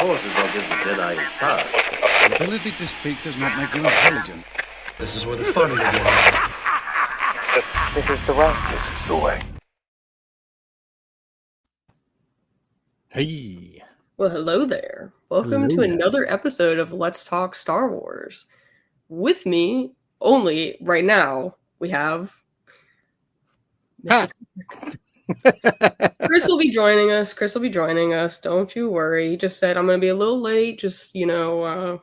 course is what gives the Jedi his power. The ability to speak does not make you intelligent. This is where the fun begins. This is the way. This is the way. Hey. Well, hello there. Welcome to another episode of Let's Talk Star Wars. With me, only right now, we have Chris will be joining us. Don't you worry. He just said, I'm going to be a little late. Just,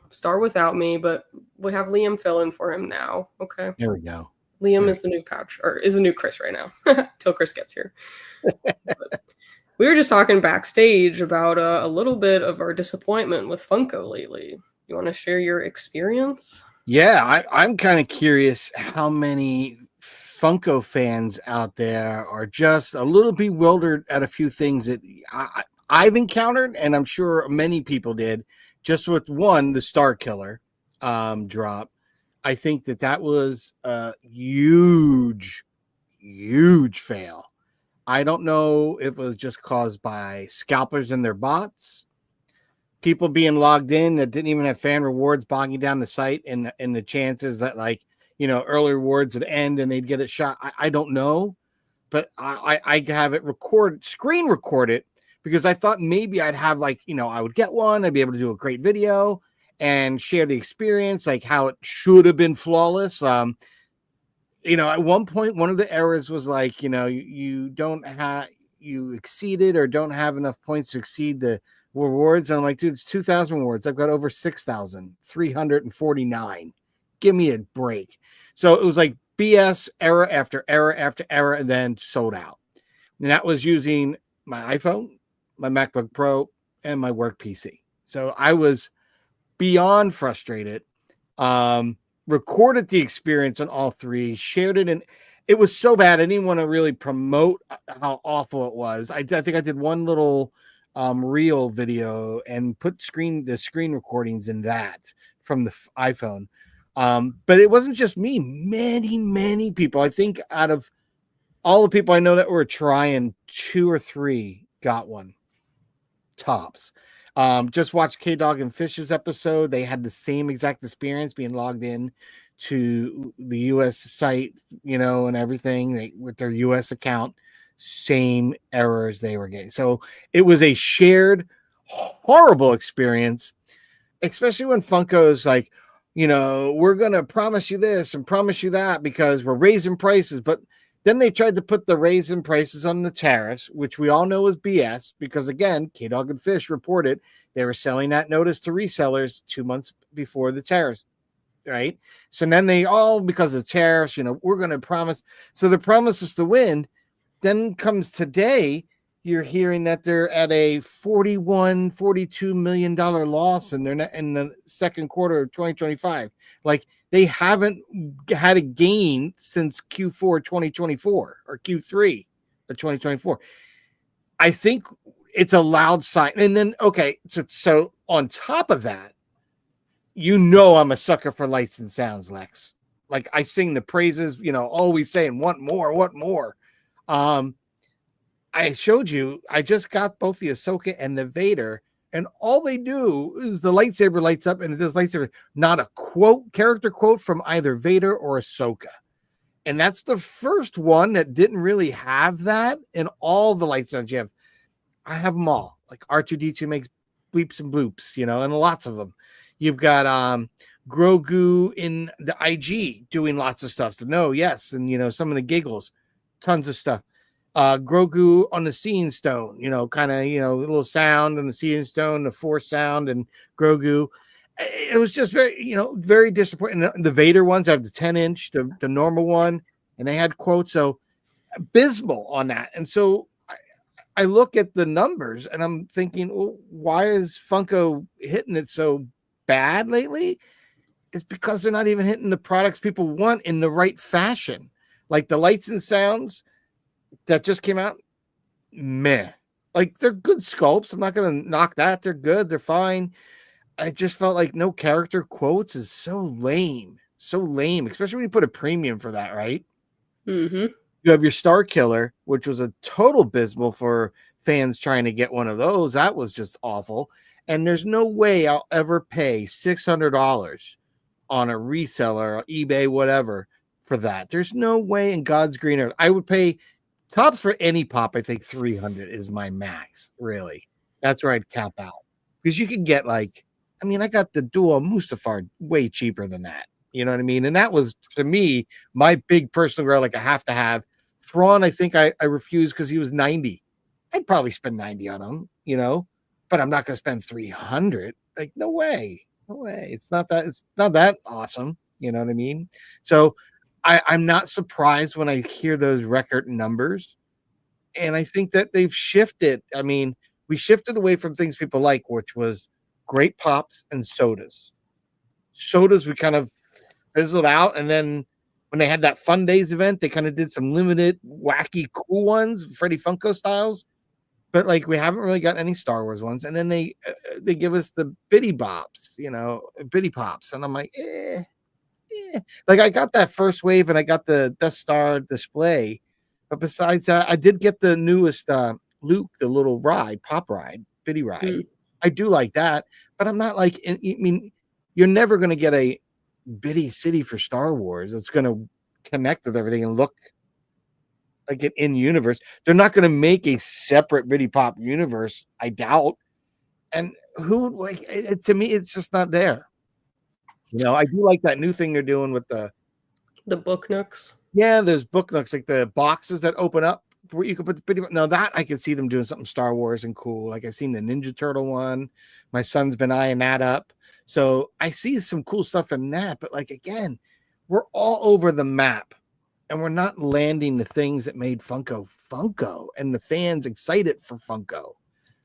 start without me. But we have Liam fill in for him now. Okay. There we go. Liam is the new is the new Chris right now. Till Chris gets here. We were just talking backstage about a little bit of our disappointment with Funko lately. You want to share your experience? Yeah, I'm kind of curious how many Funko fans out there are just a little bewildered at a few things that I've encountered, and I'm sure many people did, just with one, the Star Killer drop. I think that was a huge fail. I don't know if it was just caused by scalpers and their bots, people being logged in that didn't even have fan rewards bogging down the site, and the chances that early rewards would end and they'd get it shot. I don't know, but I have it screen recorded because I thought maybe I'd have I would get one. I'd be able to do a great video and share the experience, like how it should have been flawless. At one point, one of the errors was you exceeded or don't have enough points to exceed the rewards. And I'm like, dude, it's 2,000 rewards. I've got over 6,349. Give me a break. So it was like BS, error after error after error, and then sold out. And that was using my iPhone, my MacBook Pro, and my work PC. So I was beyond frustrated. Recorded the experience on all three, shared it, and it was so bad I didn't want to really promote how awful it was. I think I did one little reel video and put the screen recordings in that from the iPhone. But it wasn't just me. Many people. I think out of all the people I know that were trying, 2 or 3 got one. Tops. Just watched K-Dog and Fish's episode. They had the same exact experience being logged in to the US site, and everything with their US account. Same errors they were getting. So it was a shared horrible experience, especially when Funko's like, we're going to promise you this and promise you that because we're raising prices. But then they tried to put the raising prices on the tariffs, which we all know is BS because, again, K-Dog and Fish reported they were selling that notice to resellers 2 months before the tariffs, right? So then because of the tariffs, we're going to promise. So the promise is to win. Then comes today, you're hearing that they're at a $42 million loss in the second quarter of 2025. Like, they haven't had a gain since Q4 2024 or Q3 of 2024. I think it's a loud sign. And then, okay, so on top of that, I'm a sucker for lights and sounds, Lex. Like, I sing the praises, always saying, want more. I showed you, I just got both the Ahsoka and the Vader, and all they do is the lightsaber lights up and it does lightsaber, not a character quote from either Vader or Ahsoka. And that's the first one that didn't really have that in all the light sounds you have. I have them all. Like R2-D2 makes bleeps and bloops, and lots of them. You've got Grogu in the IG doing lots of stuff. No, yes, and some of the giggles, tons of stuff. Grogu on the Seeing Stone, kind of, a little sound on the Seeing Stone, the Force sound, and Grogu. It was just very, very disappointing. The Vader ones have the 10-inch, the normal one, and they had quotes. So abysmal on that. And so I look at the numbers and I'm thinking, well, why is Funko hitting it so bad lately? It's because they're not even hitting the products people want in the right fashion. Like the lights and sounds that just came out, meh. Like, they're good sculpts. I'm not going to knock that. They're good. They're fine. I just felt like no character quotes is so lame, especially when you put a premium for that, right? Mm-hmm. You have your Star Killer, which was a total abysmal for fans trying to get one of those. That was just awful. And there's no way I'll ever pay $600 on a reseller or eBay, whatever, for that. There's no way in God's green earth. I would pay tops for any pop. I think 300 is my max, really. That's where I'd cap out. Because you can get like, I mean, I got the dual Mustafar way cheaper than that. You know what I mean? And that was, to me, my big personal girl, like I have to have. Thrawn, I think I refused because he was 90. I'd probably spend 90 on him, you know, but I'm not going to spend 300. Like, no way. No way. It's not that awesome. You know what I mean? So I'm not surprised when I hear those record numbers. And I think that they've shifted. I mean, we shifted away from things people like, which was great pops and sodas. Sodas, we kind of fizzled out. And then when they had that Fun Days event, they kind of did some limited, wacky, cool ones, Freddie Funko styles. But like, we haven't really got any Star Wars ones. And then they give us the Bitty Bops, you know, Bitty Pops. And I'm like, like I got that first wave and I got the Death Star display. But besides that, I did get the newest Luke, the little ride, pop ride, Bitty ride. Mm. I do like that. But I'm not like, I mean, you're never going to get a Bitty City for Star Wars. It's going to connect with everything and look like an in universe. They're not going to make a separate Bitty Pop universe, I doubt. And who, like, to me, it's just not there. You know, I do like that new thing they're doing with the book nooks. Yeah, there's book nooks, like the boxes that open up where you can put the Bitty. Now that I could see them doing something Star Wars and cool. Like I've seen the Ninja Turtle one. My son's been eyeing that up. So I see some cool stuff in that. But like, again, we're all over the map and we're not landing the things that made Funko and the fans excited for Funko.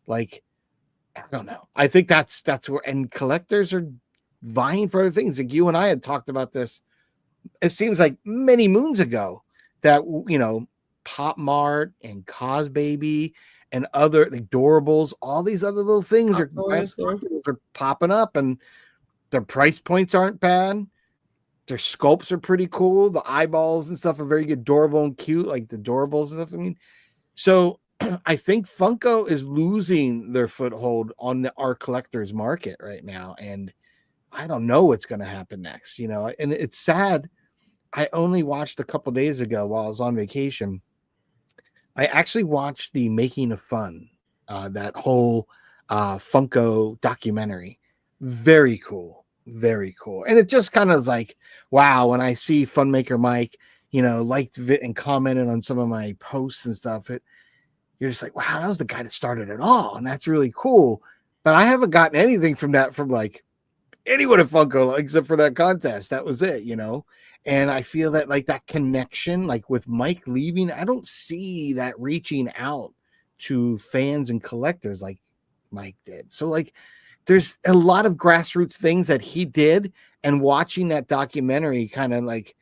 Like, I don't know. I think that's where, and collectors are vying for other things. Like you and I had talked about this. It seems like many moons ago that, you know, Pop Mart and Cos Baby and other like Doorables, all these other little things are popping up, and their price points aren't bad. Their sculpts are pretty cool. The eyeballs and stuff are very good, adorable and cute, like the Doorables and stuff. I mean, so I think Funko is losing their foothold on our collectors market right now, and I don't know what's going to happen next. You know, and it's sad. I only watched a couple days ago while I was on vacation. I actually watched the Making of Fun, that whole Funko documentary. Very cool. Very cool. And it just kind of is like, wow, when I see Funmaker Mike, you know, liked it and commented on some of my posts and stuff, you're just like, wow, that was the guy that started it all. And that's really cool. But I haven't gotten anything from that from like anyone at Funko except for that contest. That was it, you know? And I feel that like that connection, like with Mike leaving, I don't see that reaching out to fans and collectors like Mike did. So like there's a lot of grassroots things that he did, and watching that documentary kind of like,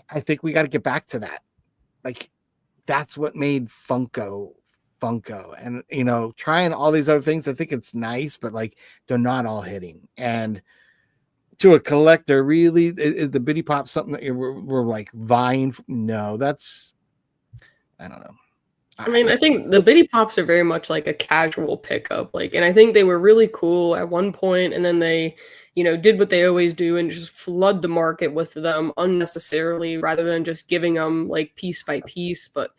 I think we got to get back to that. Like that's what made Funko. And, you know, trying all these other things, I think it's nice, but like they're not all hitting. And to a collector, really, is the Bitty Pop something that we're like vying for? No, that's, I don't know. I mean, I think the Bitty Pops are very much like a casual pickup. Like, and I think they were really cool at one point, and then they, you know, did what they always do and just flood the market with them unnecessarily rather than just giving them like piece by piece. But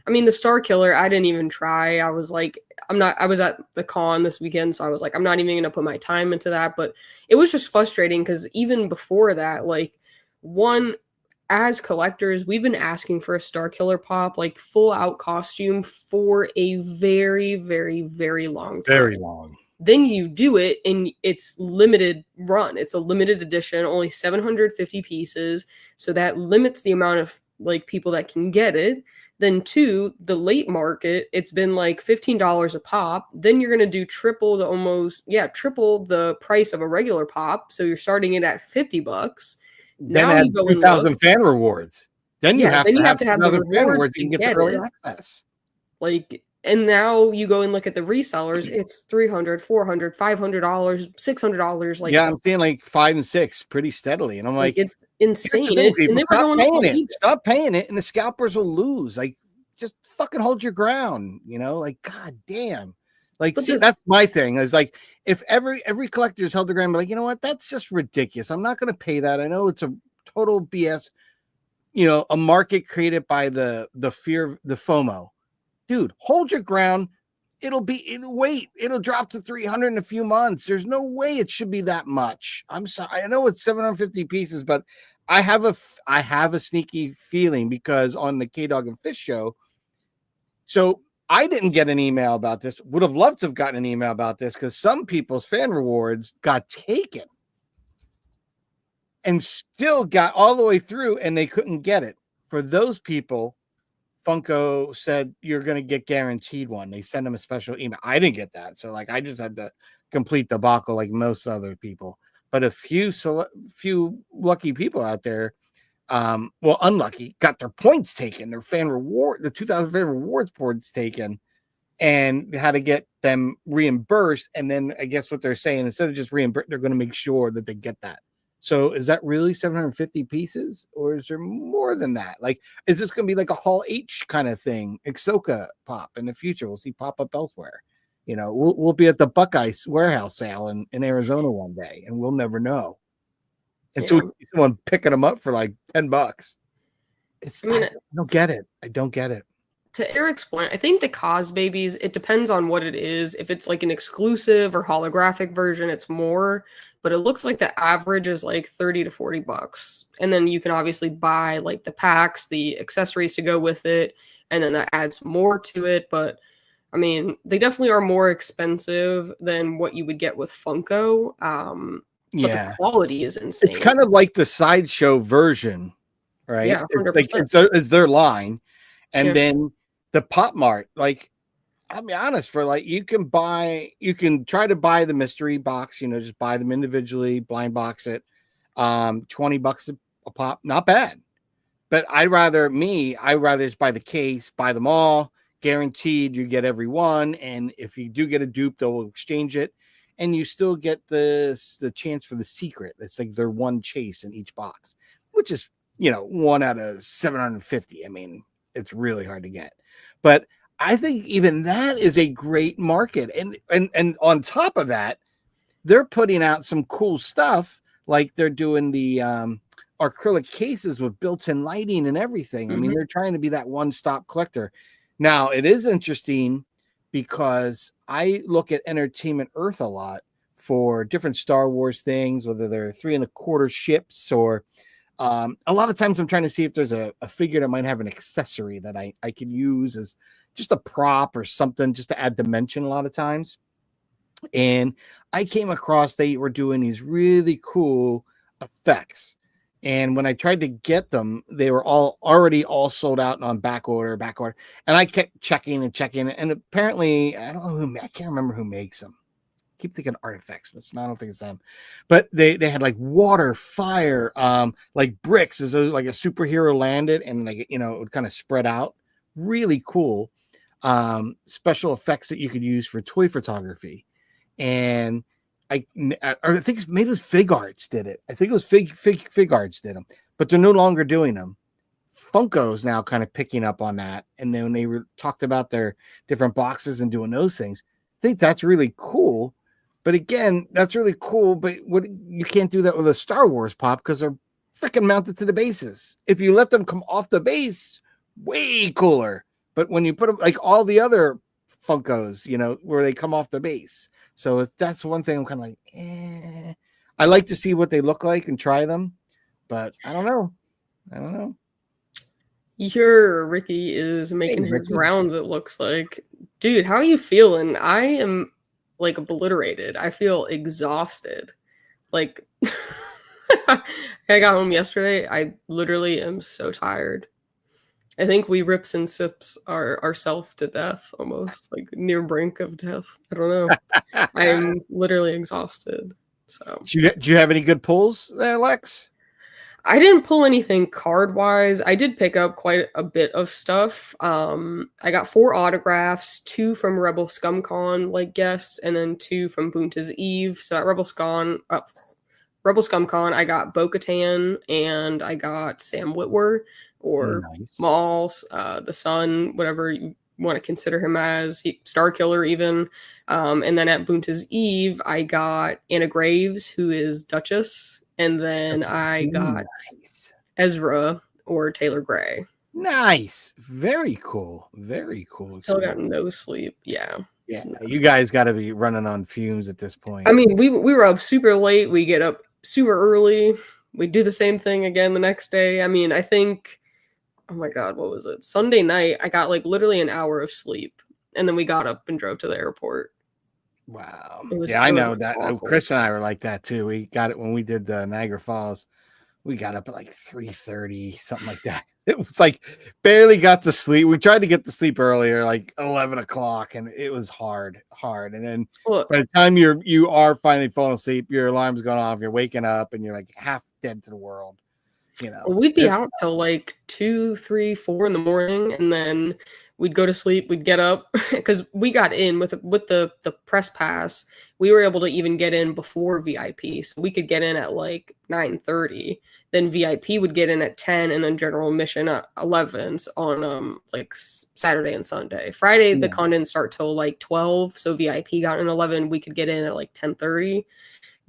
I mean, the Star Killer, I didn't even try. I was like, I was at the con this weekend, so I was like, I'm not even going to put my time into that. But it was just frustrating because even before that, like, as collectors, we've been asking for a Star Killer pop, like full out costume, for a very, very, very long time. Very long. Then you do it and it's limited run. It's a limited edition, only 750 pieces. So that limits the amount of like people that can get it. Then two, the late market, it's been like $15 a pop. Then you're going to do triple the price of a regular pop. So you're starting it at $50. Then now add you go 3,000 fan rewards. Then you have to have the rewards you can to get the get early it. access. Like, and now you go and look at the resellers, it's $300, $400, $500, $600. Like, yeah, I'm seeing like 5 and 6 pretty steadily, and I'm like, it's insane. Thing, And they were stop going paying it. Stop paying it, and the scalpers will lose. Like, just fucking hold your ground, you know? Like, god damn. Like, But see, the- that's my thing. Is like if every collector's held their ground, be like, you know what, that's just ridiculous. I'm not going to pay that. I know it's a total BS. You know, a market created by the fear, the FOMO. Dude, hold your ground. It'll wait. It'll drop to 300 in a few months. There's no way it should be that much. I'm sorry. I know it's 750 pieces, but I have a sneaky feeling because on the K-Dog and Fish show. So I didn't get an email about this. Would have loved to have gotten an email about this because some people's fan rewards got taken and still got all the way through and they couldn't get it. For those people, Funko said you're going to get guaranteed one. They send them a special email. I didn't get that. So like I just had to complete the debacle like most other people. But a few lucky people out there, well, unlucky, got their points taken, their fan reward, the 2000 fan rewards points taken, and had to get them reimbursed. And then I guess what they're saying, instead of just reimbursed, they're going to make sure that they get that. So is that really 750 pieces or is there more than that? Like, is this going to be like a Hall H kind of thing? Exoka pop in the future. We'll see pop up elsewhere. You know, we'll be at the Buckeye warehouse sale in Arizona one day and we'll never know. Until someone picking them up for like $10. I don't get it. I don't get it. To Eric's point, I think the Cos Babies, it depends on what it is. If it's like an exclusive or holographic version, it's more. But it looks like the average is like $30 to $40. And then you can obviously buy like the packs, the accessories to go with it, and then that adds more to it. But I mean, they definitely are more expensive than what you would get with Funko. But the quality is insane. It's kind of like the Sideshow version, right? Yeah, 100%. It's their line. And then the Pop Mart, like, I'll be honest, for like, you can try to buy the mystery box, you know, just buy them individually, blind box it, $20 a pop, not bad. But I'd rather just buy the case, buy them all, guaranteed you get every one. And if you do get a dupe, they'll exchange it. And you still get the chance for the secret. It's like their one chase in each box, which is, you know, 1 out of 750. I mean, it's really hard to get. But I think even that is a great market. And on top of that, they're putting out some cool stuff. Like they're doing the acrylic cases with built-in lighting and everything. I mean, they're trying to be that one-stop collector. Now, it is interesting because I look at Entertainment Earth a lot for different Star Wars things, whether they're 3 1/4 ships or a lot of times I'm trying to see if there's a figure that might have an accessory that I can use as just a prop or something just to add dimension a lot of times. And I came across they were doing these really cool effects. And when I tried to get them, they were already sold out and on back order. And I kept checking. And apparently, I can't remember who makes them. I keep thinking Artifacts, but I don't think it's them. But they had like water, fire, like bricks as though like a superhero landed and like, you know, it would kind of spread out. Really cool. Special effects that you could use for toy photography. And I think maybe it was Fig Arts did it. I think it was Fig Arts did them, but they're no longer doing them. Funko's now kind of picking up on that. And then when they talked about their different boxes and doing those things, I think that's really cool. But again, that's really cool. But you can't do that with a Star Wars pop because they're freaking mounted to the bases. If you let them come off the base, way cooler. But when you put them like all the other Funkos, you know, where they come off the base. So that's one thing I'm kind of like, I like to see what they look like and try them, but I don't know. Here, Ricky is making his rounds, it looks like. Dude, how are you feeling? I am like obliterated. I feel exhausted. Like, I got home yesterday. I literally am so tired. I think we rips and sips ourselves to death, almost like near brink of death. I don't know. I'm literally exhausted. So, do you have any good pulls there, Lex? I didn't pull anything card wise. I did pick up quite a bit of stuff. I got 4 autographs, 2 from Rebel ScumCon like guests, and then 2 from Bunta's Eve. So at Rebel ScumCon, I got Bo-Katan and I got Sam Witwer. Or Malls, the Sun, whatever you want to consider him as. Star Killer even. And then at Bunta's Eve, I got Anna Graves, who is Duchess, and then I got Nice. Ezra or Taylor Gray. Nice. Very cool. Very cool. Still got no sleep. Yeah. Yeah, you guys got to be running on fumes at this point. I mean, we were up super late. We get up super early. We do the same thing again the next day. I mean, I think, oh my God, what was it? Sunday night, I got like literally an hour of sleep. And then we got up and drove to the airport. Wow. It Yeah, I know was that. awful. Chris and I were like that too. We got it when we did the Niagara Falls. We got up at like 3:30, something like that. It was like barely got to sleep. We tried to get to sleep earlier, like 11 o'clock, and it was hard. And then Well, by the time you are finally falling asleep, your alarm's going off, you're waking up, and you're like half dead to the world. You know, we'd be It's- out till like 2, 3, 4 in the morning, and then we'd go to sleep. We'd get up because we got in with the press pass. We were able to even get in before VIP, so we could get in at like 9:30. Then VIP would get in at 10, and then general admission at 11 on like Saturday and Sunday. Friday the Yeah. con didn't start till like 12, so VIP got in 11. We could get in at like 10:30,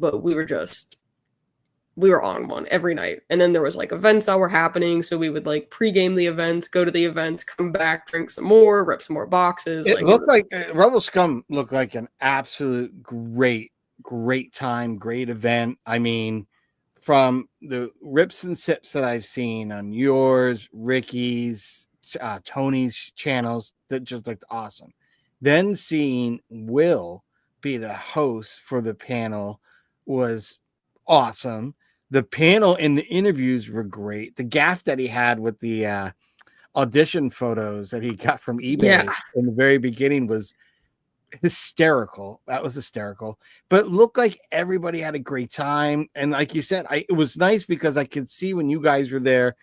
but we were on one every night. And then there was like events that were happening. So we would like pregame the events, go to the events, come back, drink some more, rip some more boxes. It looked like Rebel Scum looked like an absolute great time, great event. I mean, from the rips and sips that I've seen on yours, Ricky's, Tony's channels, that just looked awesome. Then seeing Will be the host for the panel was awesome. The panel and the interviews were great. The gaff that he had with the audition photos that he got from eBay Yeah. in the very beginning was hysterical. That was hysterical. But it looked like everybody had a great time. And like you said, it was nice because I could see when you guys were there,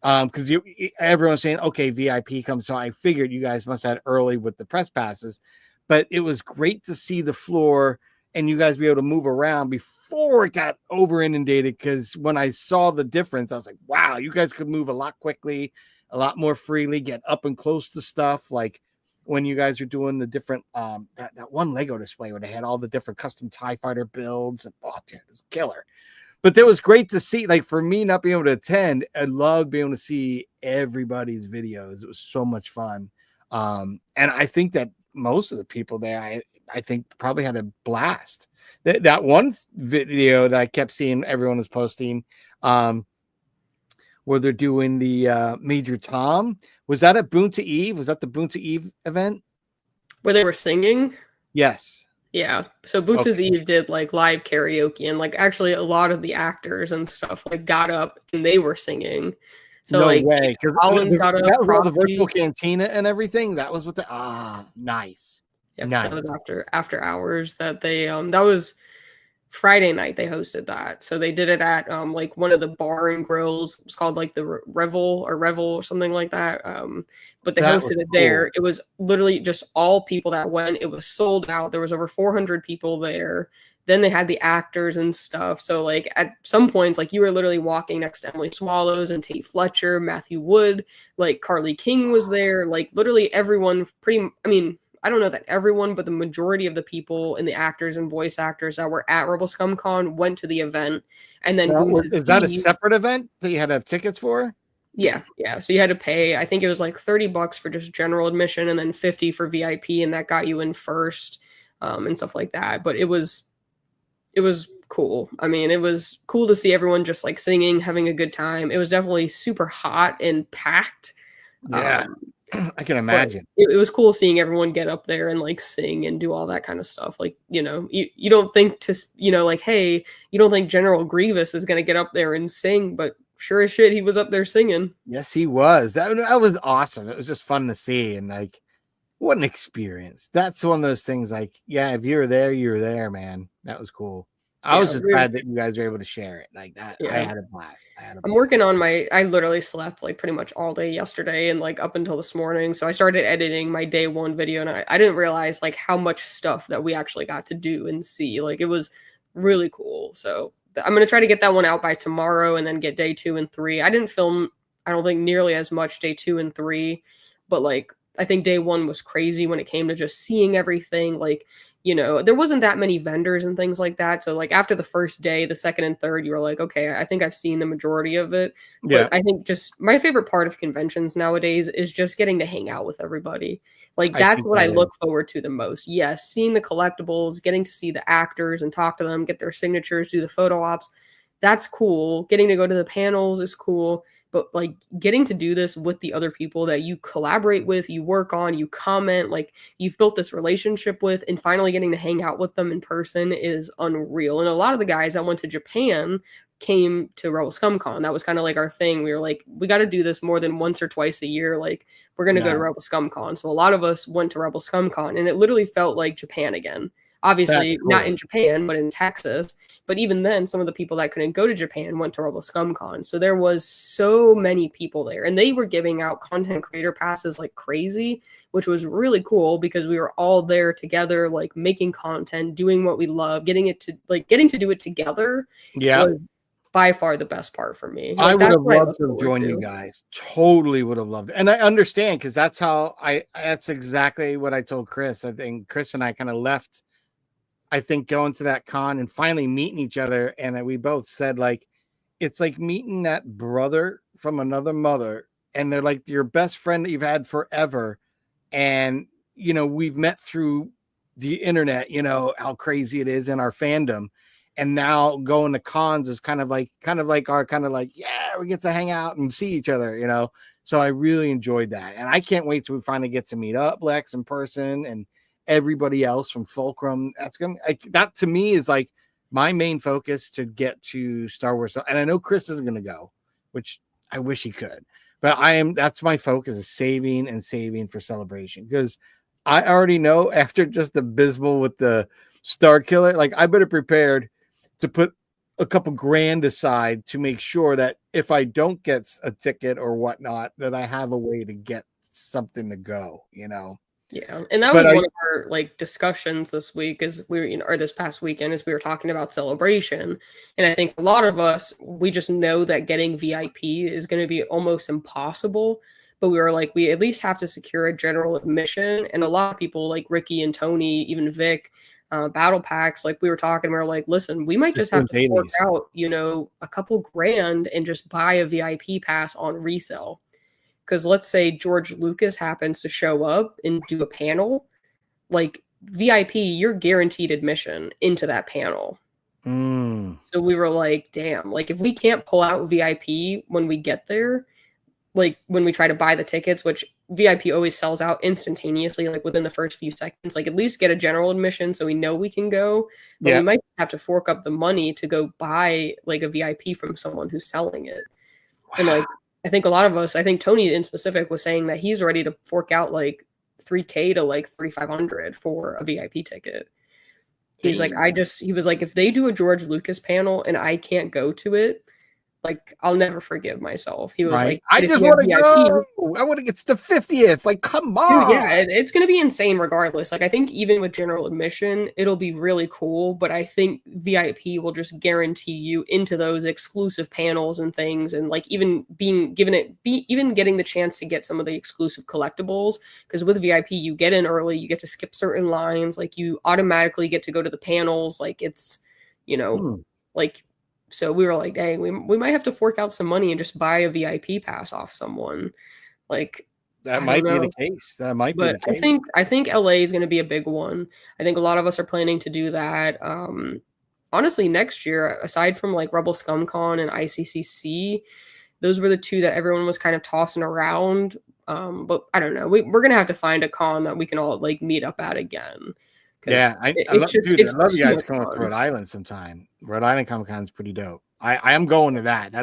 because everyone's saying, okay, VIP comes. So I figured you guys must have had early with the press passes. But it was great to see the floor and you guys be able to move around before it got over inundated. Because when I saw the difference, I was like, wow, you guys could move a lot quickly, a lot more freely, get up and close to stuff. Like when you guys are doing the different, that one Lego display where they had all the different custom TIE fighter builds. And, oh, dude, it was killer. But it was great to see, like for me not being able to attend, I loved being able to see everybody's videos. It was so much fun. And I think that most of the people there, I think probably had a blast. That one video that I kept seeing everyone was posting, where they're doing the Major Tom. Was that at Bunta Eve? Was that the Bunta Eve event? Where they were singing? Yes. Yeah. So Bunta's Okay. Eve did like live karaoke, and like actually a lot of the actors and stuff like got up and they were singing. So no like way. Because Collins got up, that was all the Proxy. virtual cantina and everything. That was what the nice. Yep, Nice. that was after hours that they that was Friday night they hosted that. So they did it at like one of the bar and grills. It was called like the Revel or something like that. But they That was hosted it there. cool. It was literally just all people that went. It was sold out. There was over 400 people there. Then they had the actors and stuff. So like at some points, like you were literally walking next to Emily Swallows and Tate Fletcher, Matthew Wood, like Carly King was there. Like literally everyone I mean, I don't know that everyone, but the majority of the people and the actors and voice actors that were at Rebel Scum Con went to the event. And then Is that a Eve- separate event that you had to have tickets for? Yeah. So you had to pay, I think it was like $30 for just general admission and then 50 for VIP, and that got you in first, and stuff like that. But it was cool. I mean, it was cool to see everyone just like singing, having a good time. It was definitely super hot and packed. Yeah. I can But imagine. it was cool seeing everyone get up there and like sing and do all that kind of stuff. Like, you don't think like, hey, you don't think General Grievous is going to get up there and sing, but sure as shit, he was up there singing. Yes, he was. That was awesome. It was just fun to see. And like, what an experience. That's one of those things like, yeah, if you were there, man. That was cool. I was Yeah, just we were- glad that you guys were able to share it like that. I Yeah. had a blast. I'm working on I literally slept like pretty much all day yesterday and like up until this morning. So I started editing my day one video, and I didn't realize like how much stuff that we actually got to do and see. Like it was really cool. So I'm going to try to get that one out by tomorrow and then get day 2 and 3. I didn't film, I don't think nearly as much day 2 and 3, but like I think day one was crazy when it came to just seeing everything. Like, you know, there wasn't that many vendors and things like that. So like after the first day, the second and third, you were like, okay, I think I've seen the majority of it. Yeah. But I think just my favorite part of conventions nowadays is just getting to hang out with everybody. Like I that's think what I that look forward to the most. Yes, seeing the collectibles, getting to see the actors and talk to them, get their signatures, do the photo ops. That's cool. Getting to go to the panels is cool. But like getting to do this with the other people that you collaborate with, you work on, you comment, like you've built this relationship with, and finally getting to hang out with them in person is unreal. And a lot of the guys that went to Japan came to Rebel Scum Con. That was kind of like our thing. We were like, we got to do this more than once or twice a year. Like we're going to go to Rebel Scum Con. So a lot of us went to Rebel Scum Con, and it literally felt like Japan again. Obviously That's not cool. in Japan, but in Texas. But even then, some of the people that couldn't go to Japan went to Rebel Scum Con. So there was so many people there. And they were giving out content creator passes like crazy, which was really cool because we were all there together, like making content, doing what we love, getting to do it together. Yeah. Was by far the best part for me. I Like, would that's have what I loved look to have forward joined to. you guys. Totally would have loved it. And I understand because that's exactly what I told Chris. I think Chris and I kind of left, I think, going to that con and finally meeting each other. And we both said, like, it's like meeting that brother from another mother. And they're like your best friend that you've had forever. And, you know, we've met through the internet, you know, how crazy it is in our fandom. And now going to cons is kind of like yeah, we get to hang out and see each other, you know. So I really enjoyed that, and I can't wait till we finally get to meet up, Lex, in person, and everybody else from Fulcrum. That to me is like my main focus to get to Star Wars. And I know Chris isn't going to go, which I wish he could, but that's my focus is saving for Celebration, because I already know after just abysmal with the Star Killer, like I better prepared to put a couple grand aside to make sure that if I don't get a ticket or whatnot, that I have a way to get something to go, you know? Yeah, and that was one of our like discussions this week or this past weekend as we were talking about Celebration. And I think a lot of us, we just know that getting VIP is going to be almost impossible. But we were like, we at least have to secure a general admission. And a lot of people like Ricky and Tony, even Vic, battle packs, like we were talking, we were like, listen, we might just have to fork out, you know, a couple grand and just buy a VIP pass on resale. Because let's say George Lucas happens to show up and do a panel, like VIP, you're guaranteed admission into that panel. So we were like, damn, like if we can't pull out VIP when we get there, like when we try to buy the tickets, which VIP always sells out instantaneously, like within the first few seconds, like at least get a general admission so we know we can go. But we might have to fork up the money to go buy like a VIP from someone who's selling it. Wow. And like, I think a lot of us, I think Tony in specific was saying that he's ready to fork out like $3,000 to like $3,500 for a VIP ticket. He's like, he was like, if they do a George Lucas panel and I can't go to it, like, I'll never forgive myself. He was like, I just want to go. I want to get to the 50th. Like, come on. Dude, yeah, it's going to be insane regardless. Like, I think even with general admission, it'll be really cool. But I think VIP will just guarantee you into those exclusive panels and things. And like, even even getting the chance to get some of the exclusive collectibles. Because with VIP, you get in early, you get to skip certain lines. Like, you automatically get to go to the panels. Like, it's, you know, like... So we were like, dang, we might have to fork out some money and just buy a VIP pass off someone. Like that might be the case. That might be the case. I think LA is going to be a big one. I think a lot of us are planning to do that. Honestly, next year, aside from like Rebel Scum Con and ICCC, those were the two that everyone was kind of tossing around. But I don't know. We're going to have to find a con that we can all like meet up at again. Yeah, I love you guys coming to Rhode Island sometime. Rhode Island Comic Con is pretty dope. I am going to that.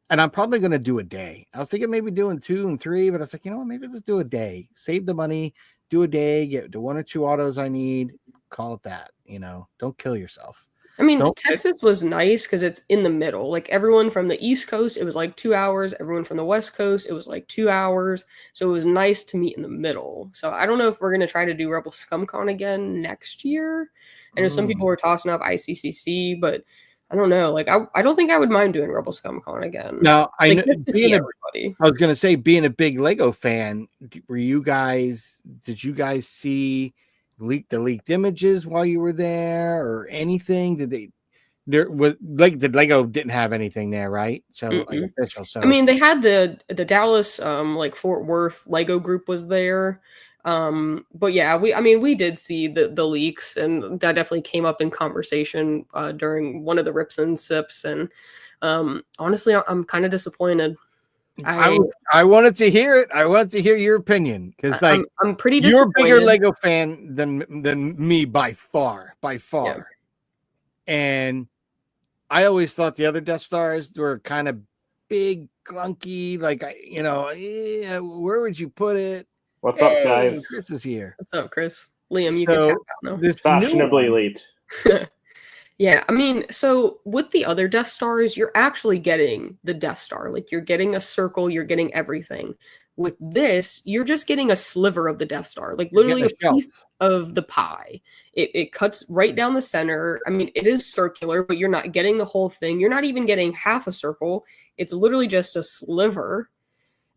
And I'm probably going to do a day. I was thinking maybe doing 2 and 3, but I was like, you know what, maybe let's do a day. Save the money, do a day, get the 1 or 2 autos I need, call it that. You know, don't kill yourself. I mean, Texas was nice because it's in the middle. Like everyone from the East Coast, it was like 2 hours. Everyone from the West Coast, it was like 2 hours. So it was nice to meet in the middle. So I don't know if we're going to try to do Rebel Scum Con again next year. I know some people were tossing up ICCC, but I don't know. Like I don't think I would mind doing Rebel Scum Con again. Now I know Just to see everybody. I was gonna say, being a big Lego fan, did you guys see the leaked images while you were there or anything? Did Lego didn't have anything there, right? So like official. So I mean, they had the Dallas like Fort Worth Lego group was there. But yeah, we did see the leaks, and that definitely came up in conversation during one of the rips and sips. And honestly, I'm kind of disappointed. I wanted to hear it. I wanted to hear your opinion, because like I'm pretty you're disappointed. a bigger Lego fan than me by far. Yeah. And I always thought the other Death Stars were kind of big, clunky. Like where would you put it? What's up, guys? Chris is here. What's up, Chris? Liam, you can check out now. This Fashionably late. Yeah, I mean, so with the other Death Stars, you're actually getting the Death Star. Like, you're getting a circle, you're getting everything. With this, you're just getting a sliver of the Death Star, like literally a piece of the pie. It cuts right down the center. I mean, it is circular, but you're not getting the whole thing. You're not even getting half a circle. It's literally just a sliver.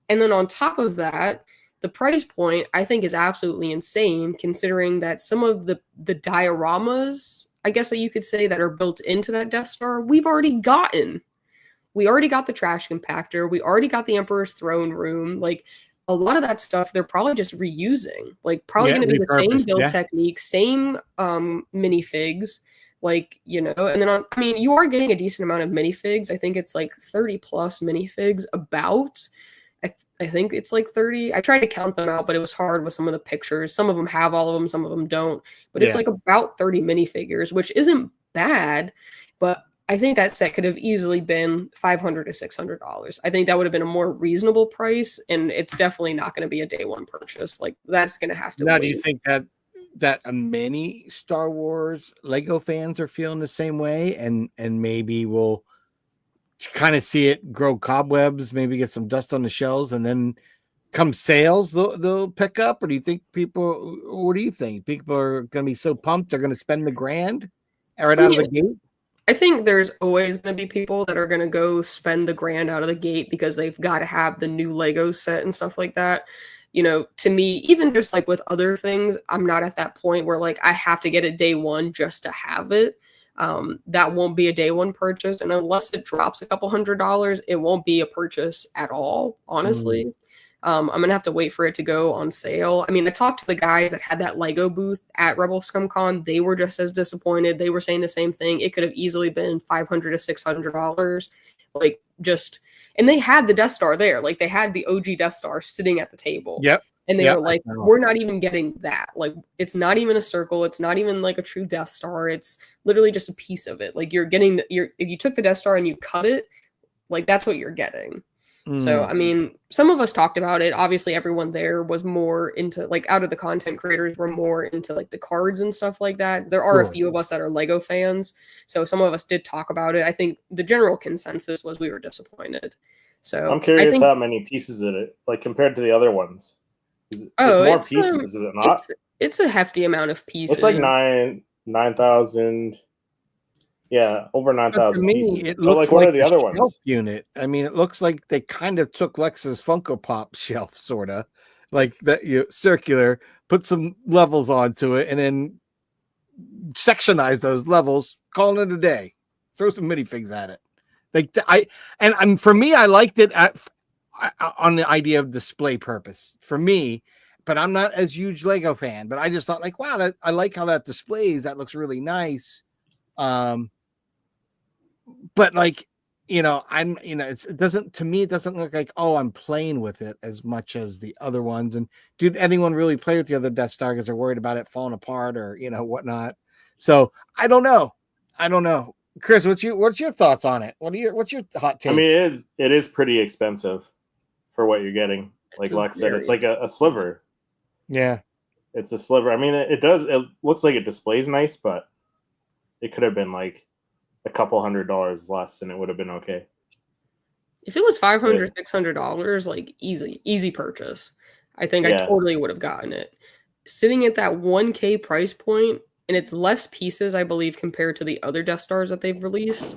And then on top of that, the price point, I think, is absolutely insane, considering that some of the dioramas, I guess that you could say, that are built into that Death Star, we've already gotten. We already got the trash compactor. We already got the Emperor's throne room. Like, a lot of that stuff, they're probably just reusing. Like, probably going to be the same build technique, same minifigs. Like, and then, you are getting a decent amount of minifigs. I think it's like 30 plus minifigs about. I think it's like 30. I tried to count them out, but it was hard with some of the pictures. Some of them have all of them, some of them don't. But it's like about 30 minifigures, which isn't bad. But I think that set could have easily been $500 to $600. I think that would have been a more reasonable price, and it's definitely not going to be a day one purchase. Like, that's going to have to. Now, wait. do you think that many Star Wars Lego fans are feeling the same way, and maybe we'll kind of see it grow cobwebs, maybe get some dust on the shelves, and then come sales they'll pick up? Or do you think what do you think? People are going to be so pumped they're going to spend the grand right out of the gate? I think there's always going to be people that are going to go spend the grand out of the gate because they've got to have the new Lego set and stuff like that. To me, even just like with other things, I'm not at that point where like I have to get it day one just to have it. That won't be a day one purchase, and unless it drops a couple $100, it won't be a purchase at all, honestly. I'm gonna have to wait for it to go on sale. I mean, I talked to the guys that had that Lego booth at Rebel Scum Con. They were just as disappointed. They were saying the same thing. It could have easily been $500 to $600, and they had the Death Star there. Like, they had the OG Death Star sitting at the table. Yep. And they were like, we're not even getting that. Like, it's not even a circle. It's not even like a true Death Star. It's literally just a piece of it. Like, if you took the Death Star and you cut it, like, that's what you're getting. So, I mean, some of us talked about it. Obviously, everyone there was more into, like, out of the content creators were more into, like, the cards and stuff like that. There are a few of us that are Lego fans. So some of us did talk about it. I think the general consensus was we were disappointed. So I'm curious how many pieces in it, like, compared to the other ones. It's more pieces, is it not? It's a hefty amount of pieces. It's like 9,000. Yeah, over 9,000 pieces. It looks like what are the other ones? Unit. I mean, it looks like they kind of took Lex's Funko Pop shelf, sort of like that. Circular, put some levels onto it, and then sectionize those levels. Calling it a day. Throw some minifigs at it. For me, I liked it on the idea of display purpose for me, but I'm not as huge Lego fan. But I just thought, like, wow, I like how that displays. That looks really nice. But like, it doesn't, to me, it doesn't look like, oh, I'm playing with it as much as the other ones. And did anyone really play with the other Death Star because they're worried about it falling apart or, whatnot? So I don't know. Chris, what's your thoughts on it? What's your hot take? I mean, it is pretty expensive for what you're getting. Like Lex said, it's like a sliver. Yeah. It's a sliver. I mean, it looks like it displays nice, but it could have been like a couple $100 less and it would have been okay. If it was $500, $600, like easy purchase, I think I totally would have gotten it. Sitting at that $1,000 price point, and it's less pieces, I believe, compared to the other Death Stars that they've released.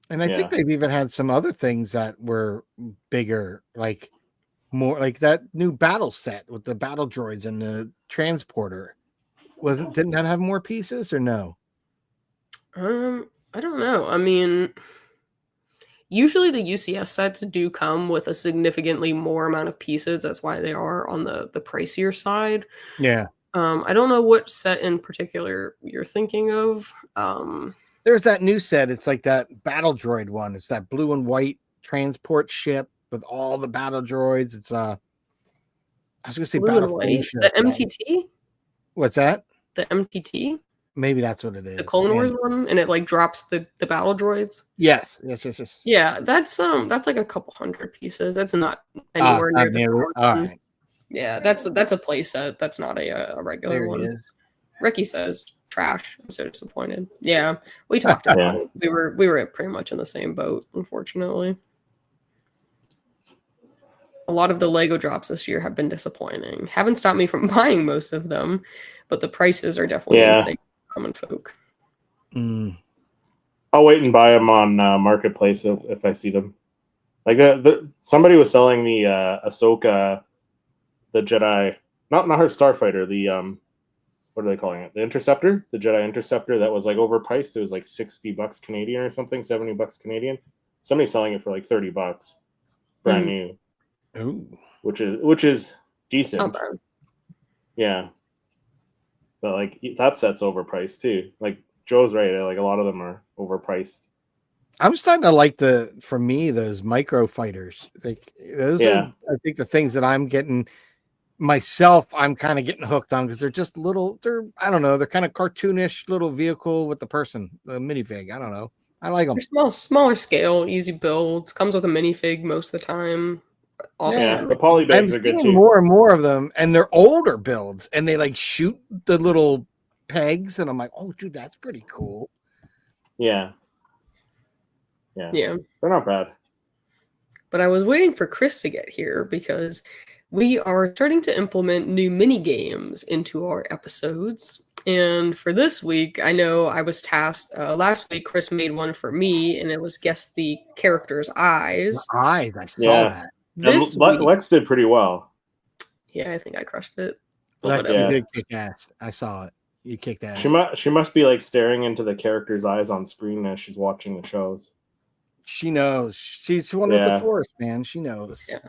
And I Yeah. think they've even had some other things that were bigger, like more like that new battle set with the battle droids and the transporter. Didn't that have more pieces or no? I don't know. I mean, usually the UCS sets do come with a significantly more amount of pieces. That's why they are on the pricier side. Yeah. I don't know what set in particular you're thinking of. There's that new set. It's like that battle droid one. It's that blue and white transport ship with all the battle droids. It's I was gonna say Blue battle and white. Felicia. The MTT? What's that? The MTT? Maybe that's what it is. The Clone Wars And- one? And it like drops the battle droids? Yes. Yeah, that's like a couple hundred pieces. That's not anywhere near the All one. right. Yeah, that's a play set. That's not a regular There one. it is. Ricky says trash. I'm so disappointed. Yeah, we talked about it. We were pretty much in the same boat, unfortunately. A lot of the Lego drops this year have been disappointing. Haven't stopped me from buying most of them, but the prices are definitely insane for common folk. Mm. I'll wait and buy them on Marketplace if I see them. Like somebody was selling the Ahsoka, the Jedi, not her Starfighter, the what are they calling it? The Interceptor, the Jedi Interceptor that was like overpriced. It was like $60 Canadian or something, $70 Canadian. Somebody's selling it for like $30, brand new. Ooh. Which is It's not decent. bad. Yeah. But like that set's overpriced too. Like Joe's right, like a lot of them are overpriced. I'm starting to like for me, those micro fighters. Like those are, I think, the things that I'm getting myself. I'm kind of getting hooked on because they're just little. I don't know. They're kind of cartoonish little vehicle with the minifig. I don't know. I like them. They're smaller scale, easy builds. Comes with a minifig most of the time. Yeah, the poly I'm bags are good seeing too. more and more of them, and they're older builds, and they like shoot the little pegs, and I'm like, oh, dude, that's pretty cool. Yeah. They're not bad. But I was waiting for Chris to get here because we are starting to implement new mini games into our episodes. And for this week, I know I was tasked last week. Chris made one for me, and it was guess the character's eyes. I saw that. This And week, Lex did pretty well. yeah, I think I crushed it. Lex, Yeah. you did kick ass. I saw it. You kicked ass. She must be like staring into the character's eyes on screen as she's watching the shows. She knows. She's one with the Force, man. She knows. Yeah.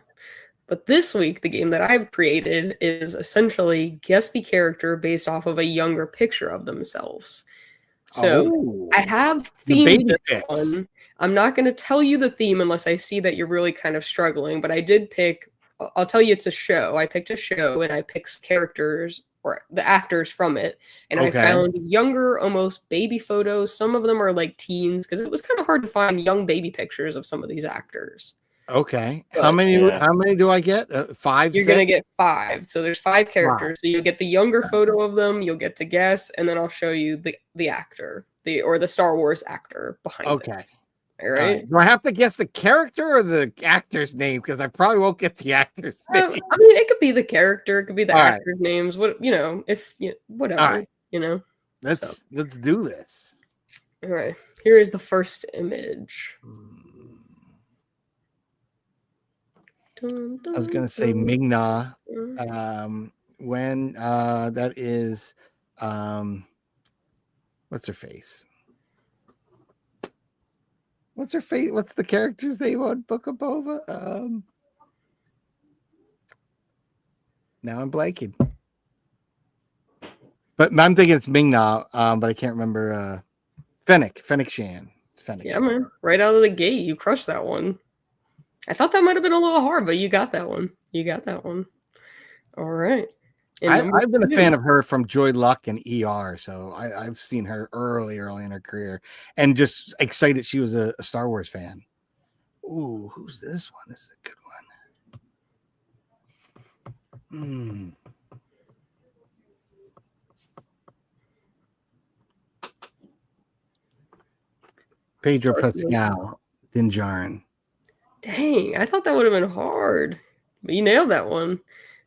But this week, the game that I've created is essentially guess the character based off of a younger picture of themselves. So I have themed this one. I'm not going to tell you the theme unless I see that you're really kind of struggling, but I did pick, I'll tell you it's a show. I picked a show and I picked characters or the actors from it. And I found younger, almost baby photos. Some of them are like teens because it was kind of hard to find young baby pictures of some of these actors. Okay. But, how many do I get? 5? You're going to get 5. So there's 5 characters. So you'll get the younger photo of them. You'll get to guess. And then I'll show you the actor, or the Star Wars actor behind it. All right. Do I have to guess the character or the actor's name? Because I probably won't get the actor's name. I mean, it could be the character. It could be the actor's names. Whatever. All right. Let's do this. All right. Here is the first image. I was going to say Ming-Na. When that is, what's her face? What's her face? What's the character's name on Book of Boba? Now I'm blanking. But I'm thinking it's Ming-Na, but I can't remember. Fennec Shan. Fennec. Yeah, man. Right out of the gate, you crushed that one. I thought that might have been a little hard, but you got that one. All right. I've been a fan of her from Joy Luck and ER, so I've seen her early in her career, and just excited she was a Star Wars fan. Ooh, who's this one? This is a good one. Pedro Pascal, Din Djarin. Dang, I thought that would have been hard, but you nailed that one.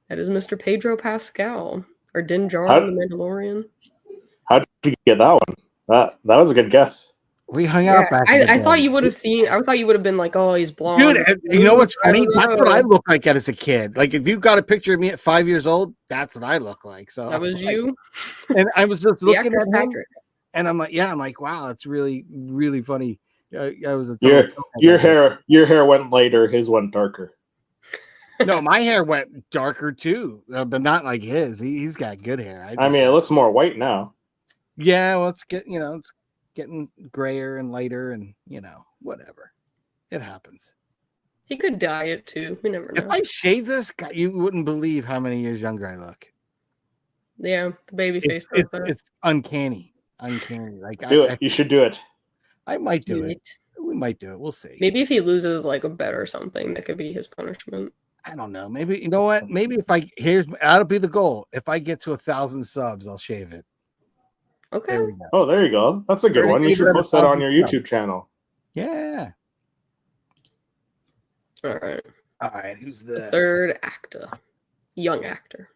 That is Mr. Pedro Pascal. or Din How- Djarin, the Mandalorian. How did you get that one? That was a good guess. We hung Yeah, out back. in the I thought day. you would have seen. I thought you would have been like, "Oh, he's blonde." Dude, and you know what's funny? I That's don't what I know. look like as a kid. Like if you got a picture of me at 5 years old, that's what I look like. So I That was like- you. and I was just The looking actor at him, Patrick. and I'm like, wow, it's really, really funny. I was a Your total- your hair went lighter. His went darker. No, my hair went darker too, but not like his. He's got good hair. I mean, it looks more white now. yeah, well, it's getting grayer and lighter, and whatever. It happens. He could dye it too. We never If know. I shave this, God, you wouldn't believe how many years younger I look. Yeah, the baby face. It's uncanny. Like Do it. You should do it. I might do it. We might do it. We'll see. Maybe if he loses like a bet or something, that could be his punishment. I don't know. Maybe you know what? Maybe if that'll be the goal. If I get to 1,000 subs, I'll shave it. Okay. There we go. Oh, there you go. That's a good Very one. You good. should post that on your YouTube channel. Yeah. All right. All right. Who's The this? third actor, young actor.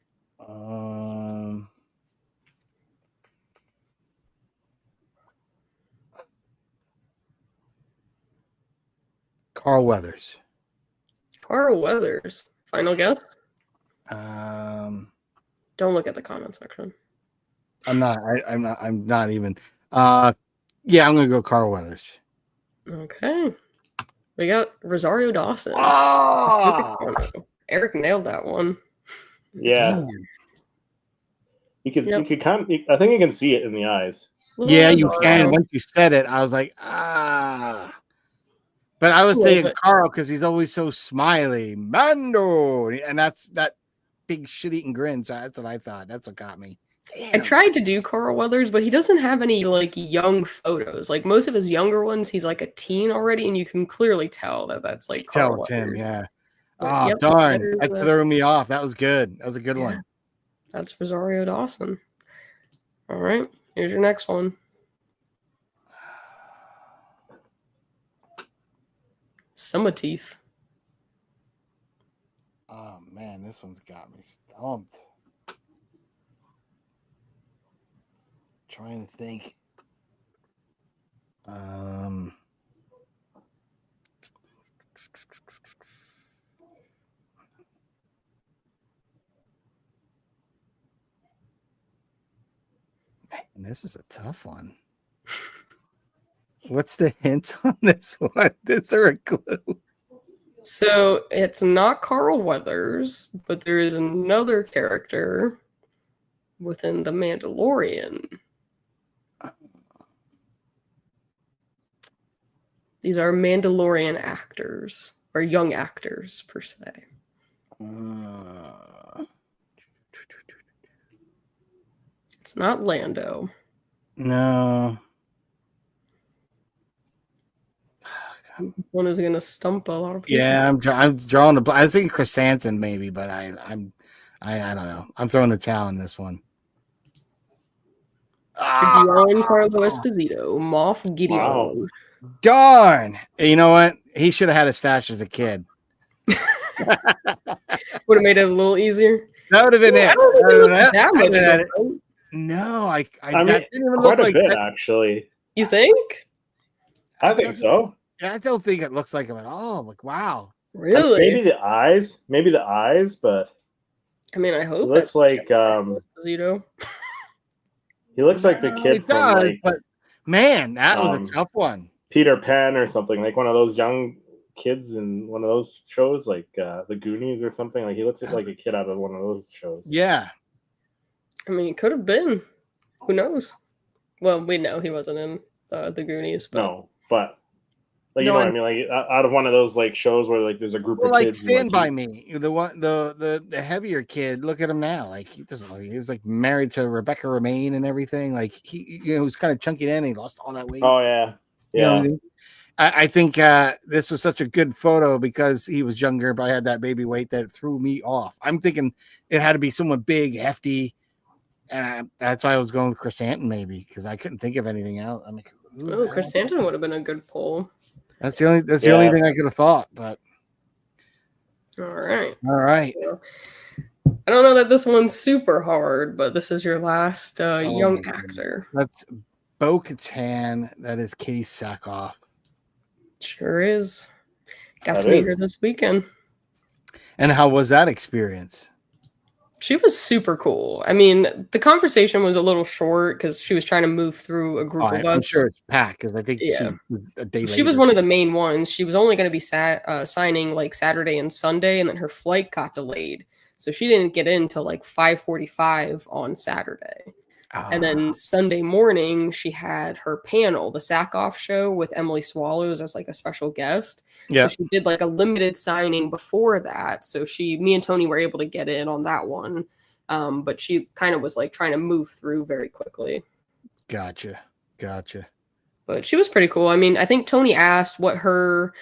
Carl Weathers. Carl Weathers. Final guess. Um, Don't look at the comment section. I'm not. I'm not even. Yeah, I'm gonna go Carl Weathers. Okay. We got Rosario Dawson. Oh, Eric nailed that one. Yeah, you could. Yep. You could kind. I think you can see it in the eyes. yeah, you Little can. Rosario. Once you said it, I was like, ah. But I was Yeah, saying but- Carl because he's always so smiley, Mando, and that's that big shit-eating grin. So that's what I thought. That's what got me. I Damn. tried to do Carl Weathers, but he doesn't have any like young photos. Like most of his younger ones, he's like a teen already, and you can clearly tell that that's like Tell Carl it's him, Weathers. yeah. But, Oh, yep, darn. there's That the- threw me off. That was good. That was a good Yeah. one. That's Rosario Dawson. All right, here's your next one. Summerteeth. Oh, man. This one's got me stumped. Trying to think. Man, this is a tough one. What's the hint on this one? Is there a clue? So it's not Carl Weathers, but there is another character within The Mandalorian. These are Mandalorian actors, or young actors per se. It's not Lando. No. One is going to stump a lot of people. Yeah, I'm drawing the. I was thinking Chrysanthemum maybe, but I don't know. I'm throwing the towel in this one. Giancarlo Esposito, Moff Gideon. Wow. Darn! You know what? He should have had a stash as a kid. Would have made it a little easier. That would have been I it. don't think it looks that That much would've been it. different. No, I I mean, that didn't even quite look a like bit that. actually. You think? I think so. I don't think it looks like him at all. Like, wow. Like, Really? maybe the eyes, but I mean, I he hope looks that's like Esposito. he looks like the kid It from does, like but man, that was um, a tough one. Peter Pan or something, like one of those young kids in one of those shows, like the Goonies or something. Like he looks like a kid out of one of those shows. Yeah. I mean, it could have been. Who knows? Well, we know he wasn't in the Goonies, but No, but like No, you know what I mean, like out of one of those like shows where like there's a group Well, of like kids. and, Stand like, By Me, the one, the heavier kid. Look at him now. Like he doesn't look. He was like married to Rebecca Romaine and everything. Like he was kind of chunky then. And he lost all that weight. Oh yeah, You know what yeah. I mean? I think this was such a good photo because he was younger, but I had that baby weight that threw me off. I'm thinking it had to be someone big, hefty, and that's why I was going with Chrysanthemum maybe because I couldn't think of anything else. I'm like, ooh, oh, Chrysanthemum would have been a good pull. that's the only Yeah. thing I could have thought. But All right. all right, I don't know that this one's super hard, but this is your last young my goodness. actor. That's Bo-Katan. That is Katie Sackhoff. Sure is. Got That to meet her is. this weekend. And how was that experience? She was super cool. I mean, the conversation was a little short because she was trying to move through a group of I'm us. sure it's packed because I think Yeah. she was a day She was later. one of the main ones. She was only going to be signing like Saturday and Sunday, and then her flight got delayed, so she didn't get in till like 5:45 on Saturday. And then Sunday morning, she had her panel, the Sackhoff Show, with Emily Swallows as like a special guest. Yeah. So she did like a limited signing before that. So me and Tony were able to get in on that one. But she kind of was like trying to move through very quickly. Gotcha. But she was pretty cool. I mean, I think Tony asked what her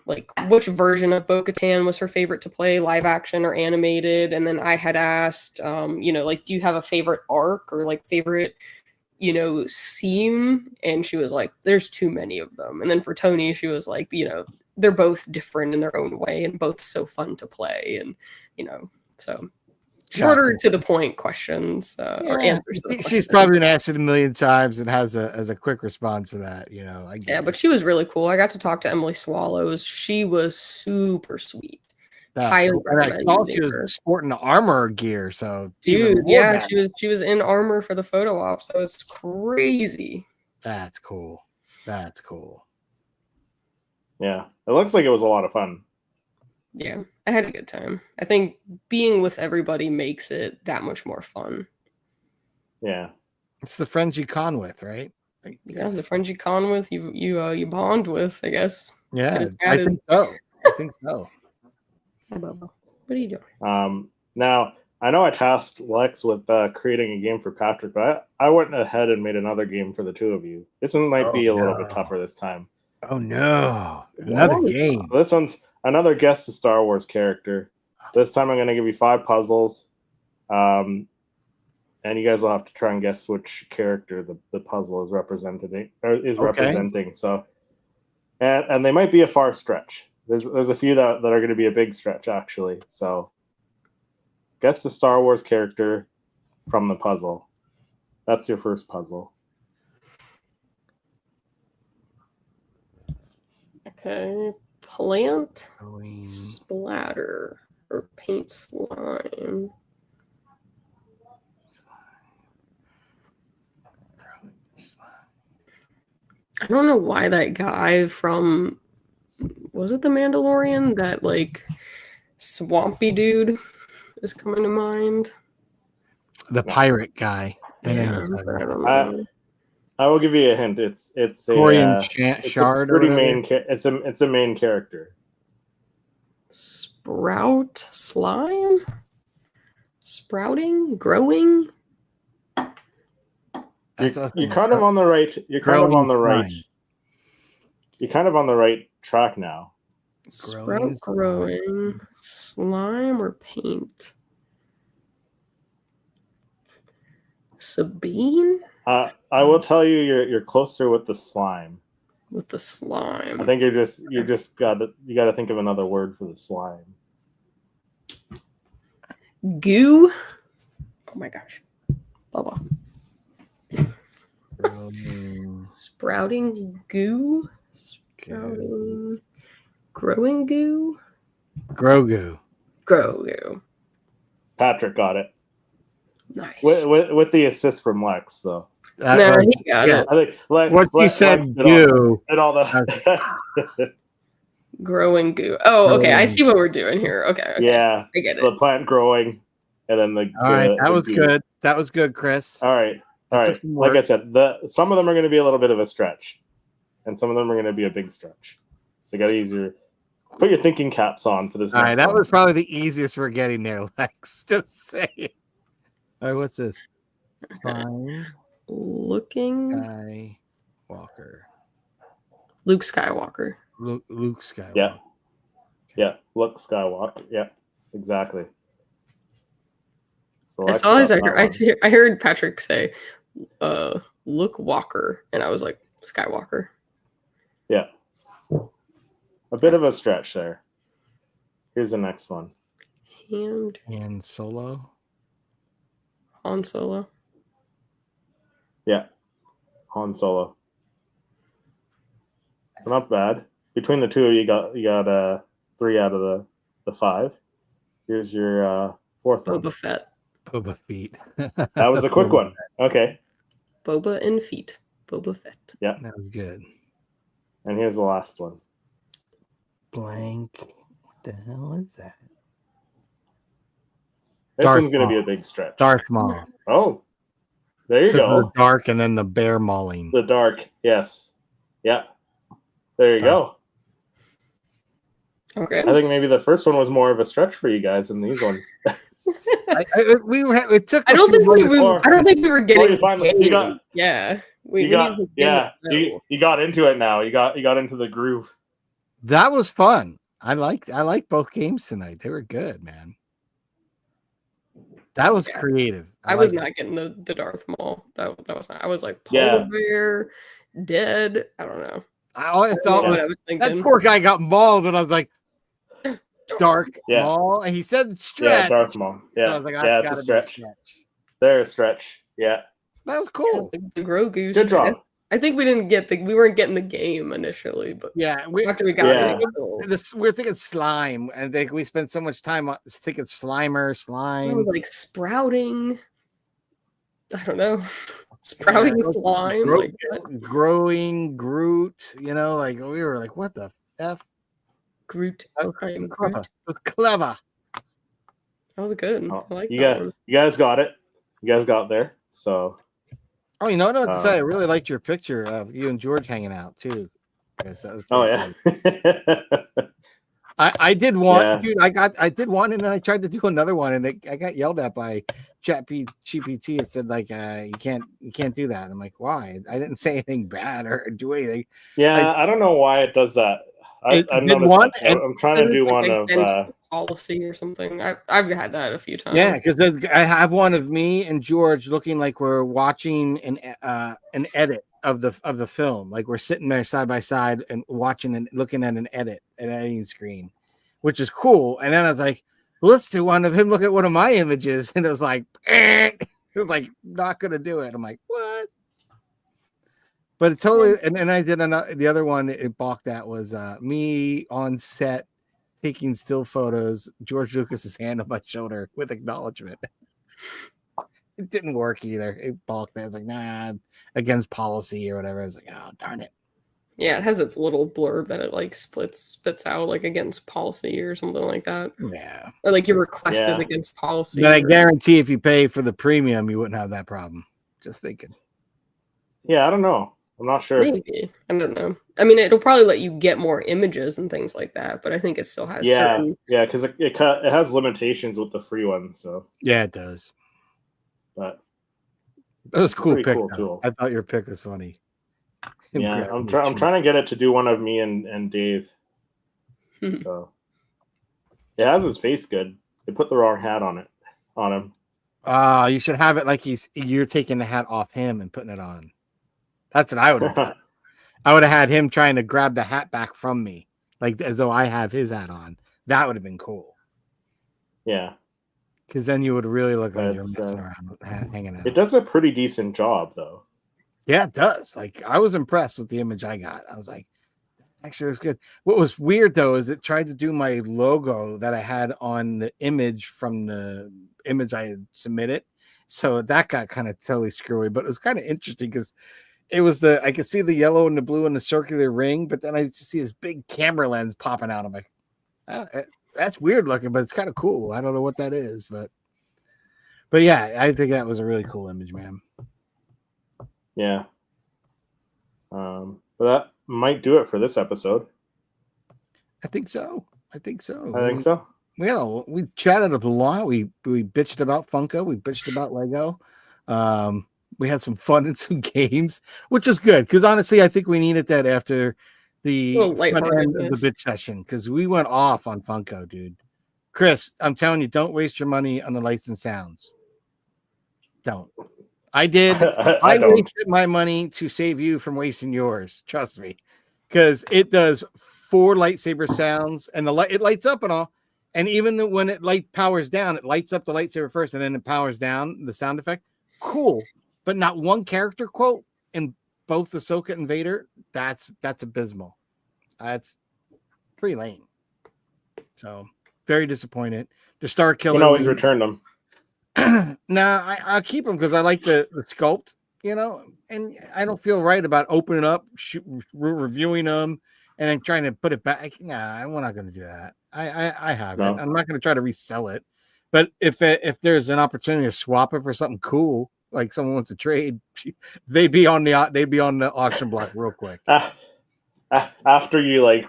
like which version of Bo-Katan was her favorite to play, live action or animated, and then I had asked like, do you have a favorite arc or like favorite scene? And she was like, there's too many of them. And then for Tony, she was like, they're both different in their own way and both so fun to play, and so shorter to the point questions or answers. To the She's questions. probably been asked it a million times and has a quick response for that. I get Yeah, it. but she was really cool. I got to talk to Emily Swallows. She was super sweet. That's highly cool. And I recommend thought you she was her. sporting the armor gear. So even Dude, more yeah, badass. she was in armor for the photo op, so it's crazy. That's cool. Yeah, it looks like it was a lot of fun. Yeah, I had a good time. I think being with everybody makes it that much more fun. Yeah. It's the friends you con with, right? Like, Yeah, the friends you con with, you bond with, I guess. yeah, It's I added. think so. Hi, Bubba. What are you doing? Now, I know I tasked Lex with creating a game for Patrick, but I went ahead and made another game for the two of you. This one might be a little bit tougher this time. Oh no, another game. So this one's another guess the Star Wars character. This time I'm going to give you 5 puzzles, and you guys will have to try and guess which character the puzzle is representing. So, and they might be a far stretch. There's a few that are going to be a big stretch actually. So, guess the Star Wars character from the puzzle. That's your first puzzle. Okay, plant Halloween. splatter or paint slime. I don't know why that guy from, was it The Mandalorian? That like swampy dude is coming to mind. The pirate guy. Yeah, I don't know. I will give you a hint. It's a Corian it's Shard. a pretty main. It's a main character. Sprout slime? Sprouting? Growing? You're kind of on the right. You're kind of on the right. You're kind of on the right track now. Sprout growing. Slime or paint? Sabine? I will tell you, you're closer with the slime. With the slime. I think you got to think of another word for the slime. Goo? Oh my gosh. Bubba. Sprouting goo? Sprouting. Growing goo? Grogu. Grogu. Patrick got it Nice. with the assist from Lex. So No, he got it. I think What you said, Lex you. did all the Growing goo. Oh, okay. I see what we're doing here. Okay. yeah. I get so it. the plant growing, and then the All right, that the was goo. good. That was good, Chris. All right. That took some Like I work. said, some of them are going to be a little bit of a stretch, and some of them are going to be a big stretch. So you got to put your thinking caps on for this. All right, next that one. was probably the easiest we're getting there, Lex. Just say it. All right, what's this? Find Looking. Guy Walker. Luke Skywalker. Luke Skywalker. Yeah. Yeah, Luke Skywalker. Yeah, exactly. So I Lex saw his. got that one. I heard Patrick say, Luke Walker, and I was like, Skywalker. Yeah. A bit of a stretch there. Here's the next one. Hand And Solo. Han Solo. Yeah, Han Solo. So not bad. Between the two, you got 3 out of the 5. Here's your fourth one. Boba Fett. Boba Feet. That was a quick one. Okay. Boba and feet. Boba Fett. Yeah. That was good. And here's the last one. Blank. What the hell is that? This Darth one's going to be Maul. a big stretch. Darth Maul. Oh, there you The go. dark and then the bear mauling. The dark. Yes. Yeah. There you go. Okay. I think maybe the first one was more of a stretch for you guys than these ones. It took. I don't think we were getting. you finally- you got- yeah. You got into it now. You got into the groove. That was fun. I liked both games tonight. They were good, man. That was creative. I was liked not getting the Darth Maul. That was not. I was like Yeah. polar bear, dead. I don't know. All I thought What was I was that thinking. poor guy got mauled, and I was like, Dark Yeah. Maul. And he said Yeah, stretch. Darth Maul. So Yeah, I was like, yeah, it's a stretch. There's a stretch. Yeah, That was cool. The Grogu. good job. I think we didn't get we weren't getting the game initially, but Yeah, after we got Yeah. it, we're thinking slime, and think we spent so much time on thinking Slimer, it slime. was like sprouting. I don't know, sprouting Yeah, slime. Gro- Like what? growing Groot. You know, like we were like, what the f? Groot. That was I'm clever. Groot. It was clever. That was good. Oh, I like you that got one. you guys got it. You guys got there. So Oh, you know what to say? I Um, really liked your picture of you and George hanging out too. Yes, that was oh pretty yeah. cool. I did one, Yeah. dude. I did one, and then I tried to do another one, and I got yelled at by GPT. It said like you can't do that. I'm like, why? I didn't say anything bad or do anything. Yeah, I don't know why it does that. It I've did noticed one, that. and I'm trying to do one of against policy or something. I've had that a few times. Yeah, because I have one of me and George looking like we're watching an edit of the film, like we're sitting there side by side and watching and looking at an editing screen, which is cool. And then I was like, well, let's do one of him look at one of my images, and it was like, it was like not gonna do it. I'm like, what? But it totally, and then I did the other one it balked at was me on set taking still photos, George Lucas's hand on my shoulder with acknowledgement. It didn't work either. It balked. I was like, nah, against policy or whatever. I was like, oh, darn it. Yeah, it has its little blurb that it like spits out like against policy or something like that. Yeah. Or like your request is Yeah. against policy. But I or- guarantee if you pay for the premium, you wouldn't have that problem. Just thinking. Yeah, I don't know. I'm not sure. Maybe. I don't know. I mean, it'll probably let you get more images and things like that, but I think it still has Yeah, certain. yeah, because it has limitations with the free one. So, Yeah, it does. but That was a cool Pretty pick. cool though. tool. I thought your pick was funny. yeah, I'm trying to get it to do one of me and Dave. Hmm. So it has his face good. They put the wrong hat on him. You should have it like you're taking the hat off him and putting it on. That's what I would have done. I would have had him trying to grab the hat back from me, like as though I have his hat on. That would have been cool. Yeah, Because then you would really look like you're That's, messing around, hanging out. it does a pretty decent job though. Yeah, it does. Like I was impressed with the image I got. I was like, actually, it was good. What was weird though is it tried to do my logo that I had on the image from the image I had submitted. So that got kind of totally screwy, but it was kind of interesting because it was I could see the yellow and the blue and the circular ring, but then I just see this big camera lens popping out. I'm like, that's weird looking, but it's kind of cool. I don't know what that is, but yeah, I think that was a really cool image, man. Yeah. But that might do it for this episode. I think so. I think so. We chatted a lot. We bitched about Funko. We bitched about Lego. We had some fun in some games, which is good because honestly, I think we needed that after the Little front end of lightheartedness. the bitch session because we went off on Funko, dude. Chris, I'm telling you, don't waste your money on the lights and sounds. Don't. I did. I don't. wasted my money to save you from wasting yours. Trust me, because it does 4 lightsaber sounds and it lights up and all. And even when it light powers down, it lights up the lightsaber first, and then it powers down the sound effect. Cool, but not one character quote in both Ahsoka and Vader. That's abysmal. That's pretty lame. So very disappointed. The Star You Killer. can always return them. Nah, I'll keep them because I like the sculpt, and I don't feel right about opening up, reviewing them, and then trying to put it back. Nah, we're not going to do that. I have it. No. I'm not going to try to resell it. But if there's an opportunity to swap it for something cool, like someone wants to trade, they'd be on the auction block real quick. After you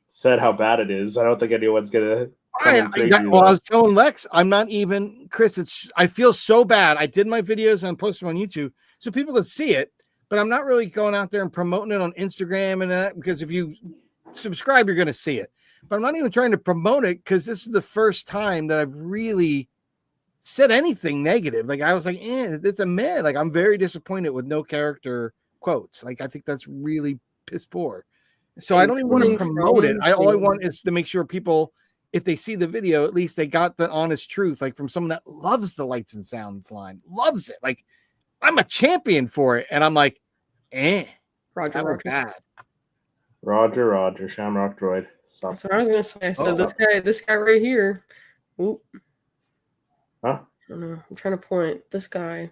said how bad it is, I don't think anyone's gonna come and trade you. Well, I was telling Lex, I'm not even Chris. I feel so bad. I did my videos and posted them on YouTube so people could see it, but I'm not really going out there and promoting it on Instagram and that, because if you subscribe, you're going to see it. But I'm not even trying to promote it because this is the first time that I've really said anything negative. Like I was like, it's a meh. Like I'm very disappointed with no character quotes. Like I think that's really piss poor. So I don't even want to promote it. All I want is to make sure people, if they see the video, at least they got the honest truth, like from someone that loves the lights and sounds line, loves it. Like I'm a champion for it, and I'm like, Roger. bad. Roger, Shamrock Droid. Stop. That's what I was gonna say. I said this guy right here. Oop. Huh? I don't know. I'm trying to point. This guy.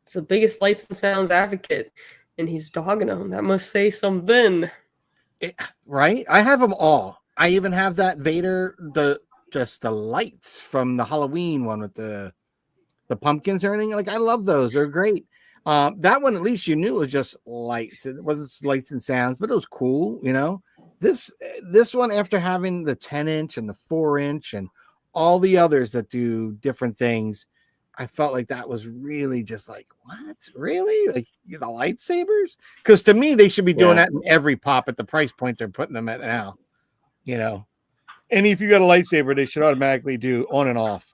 It's the biggest lights and sounds advocate, and he's dogging them. That must say something. Right? I have them all. I even have that Vader, the lights from the Halloween one with the pumpkins and everything. Like I love those. They're great. That one, at least you knew it was just lights. It wasn't lights and sounds, but it was cool, This one, after having the 10-inch and the 4-inch and all the others that do different things, I felt like that was really just like, what? Really? Like the lightsabers? Because to me, they should be doing that in every pop at the price point they're putting them at now. And if you got a lightsaber, they should automatically do on and off.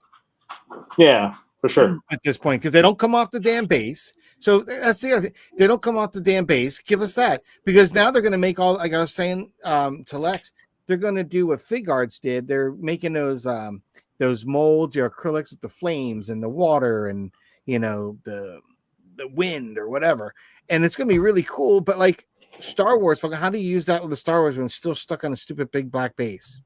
Yeah, for sure. At this point, because they don't come off the damn base. So that's the other thing. They don't come off the damn base. Give us that. Because now they're going to make all, like I was saying to Lex, they're going to do what Fig Arts did. They're making those molds, your acrylics with the flames and the water and, the wind or whatever. And it's going to be really cool. But like Star Wars, how do you use that with the Star Wars when it's still stuck on a stupid big black base?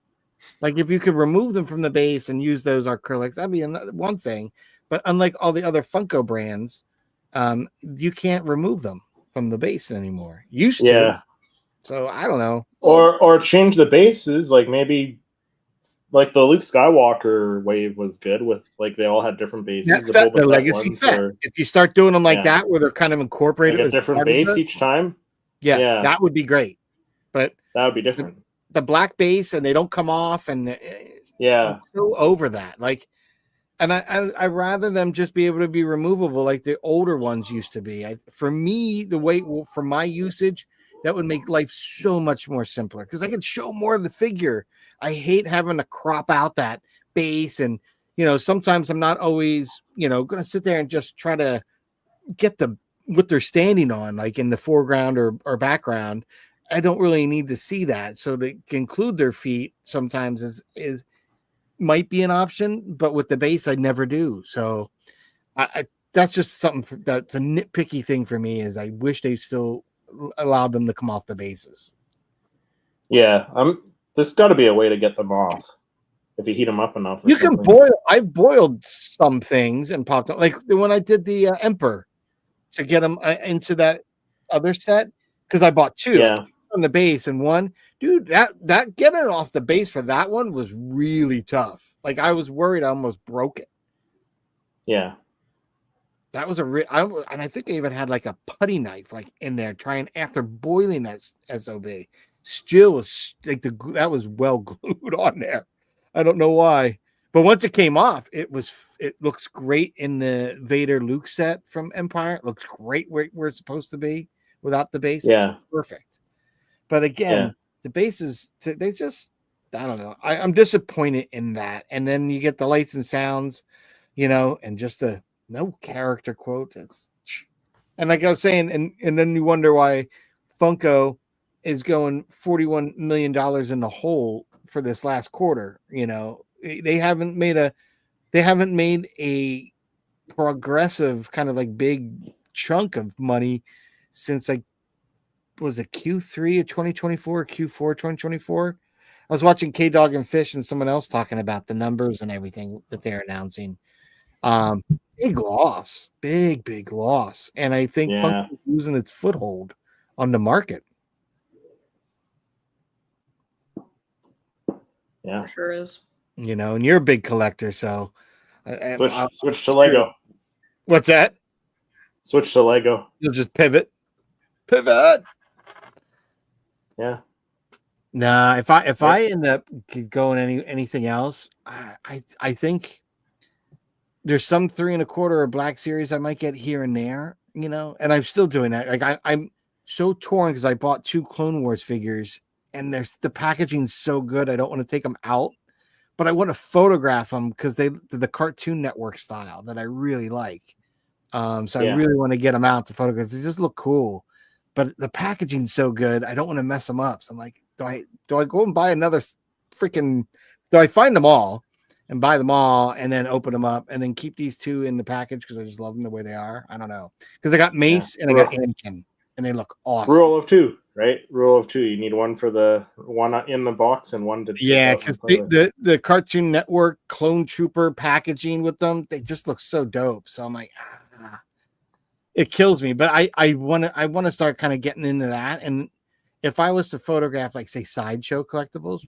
Like if you could remove them from the base and use those acrylics, that'd be one thing. But unlike all the other Funko brands, you can't remove them from the base anymore. Used to. Yeah. So I don't know. Or change the bases, like maybe like the Luke Skywalker wave was good with they all had different bases. The legacy set. If you start doing them like that, where they're kind of incorporated a different base each time. Yes, that would be great. But that would be different. The black base and they don't come off, and I'm so over that. Like, and I rather them just be able to be removable like the older ones used to be. For me, for my usage, that would make life so much more simpler because I could show more of the figure. I hate having to crop out that base, and sometimes I'm not always going to sit there and just try to get what they're standing on, like in the foreground or background. I don't really need to see that. So they can include their feet sometimes is might be an option, but with the base, I never do. So that's just something that's a nitpicky thing for me is I wish they still allowed them to come off the bases. Yeah. There's got to be a way to get them off if you heat them up enough. You can boil. I boiled some things and popped them. Like when I did the Emperor to get them into that other set, because I bought two on the base and one. Dude, that getting it off the base for that one was really tough. Like I was worried I almost broke it. Yeah. That was and I think I even had like a putty knife like in there trying after boiling that SOB. Still was like that was well glued on there. I don't know why. But once it came off, it looks great in the Vader Luke set from Empire. It looks great where it's supposed to be without the base. Yeah. It's perfect. But again, the bases, they just, I don't know. I'm disappointed in that. And then you get the lights and sounds, and just the no character quote. And like I was saying, and then you wonder why Funko is going $41 million in the hole for this last quarter. They haven't made a progressive kind of like big chunk of money since like was it Q3 of 2024, Q4 2024. I was watching K Dog and Fish and someone else talking about the numbers and everything that they're announcing. Big loss, big loss, and I think Yeah. Funko is losing its foothold on the market. Yeah. For sure is. You know, and you're a big collector, so Switch to Lego. what's that? Switch to Lego. You'll just pivot. Yeah. Nah, if I end up going anything else, I think there's some 3 1/4 or Black Series I might get here and there, you know, and I'm still doing that. Like I'm so torn because I bought 2 Clone Wars figures and the packaging's so good. I don't want to take them out, but I want to photograph them because they're the Cartoon Network style that I really like. So I really want to get them out to photograph. They just look cool, but the packaging's so good. I don't want to mess them up. So I'm like, do I go and buy another freaking? Do I find them all and buy them all and then open them up and then keep these 2 in the package because I just love them the way they are? I don't know, because I got Mace and I got Anakin and they look awesome. Rule of 2, right? Rule of 2. You need one for the one in the box and one to because the Cartoon Network Clone Trooper packaging with them, they just look so dope. So I'm like, it kills me, but I want to start kind of getting into that. And if I was to photograph, like say Sideshow collectibles,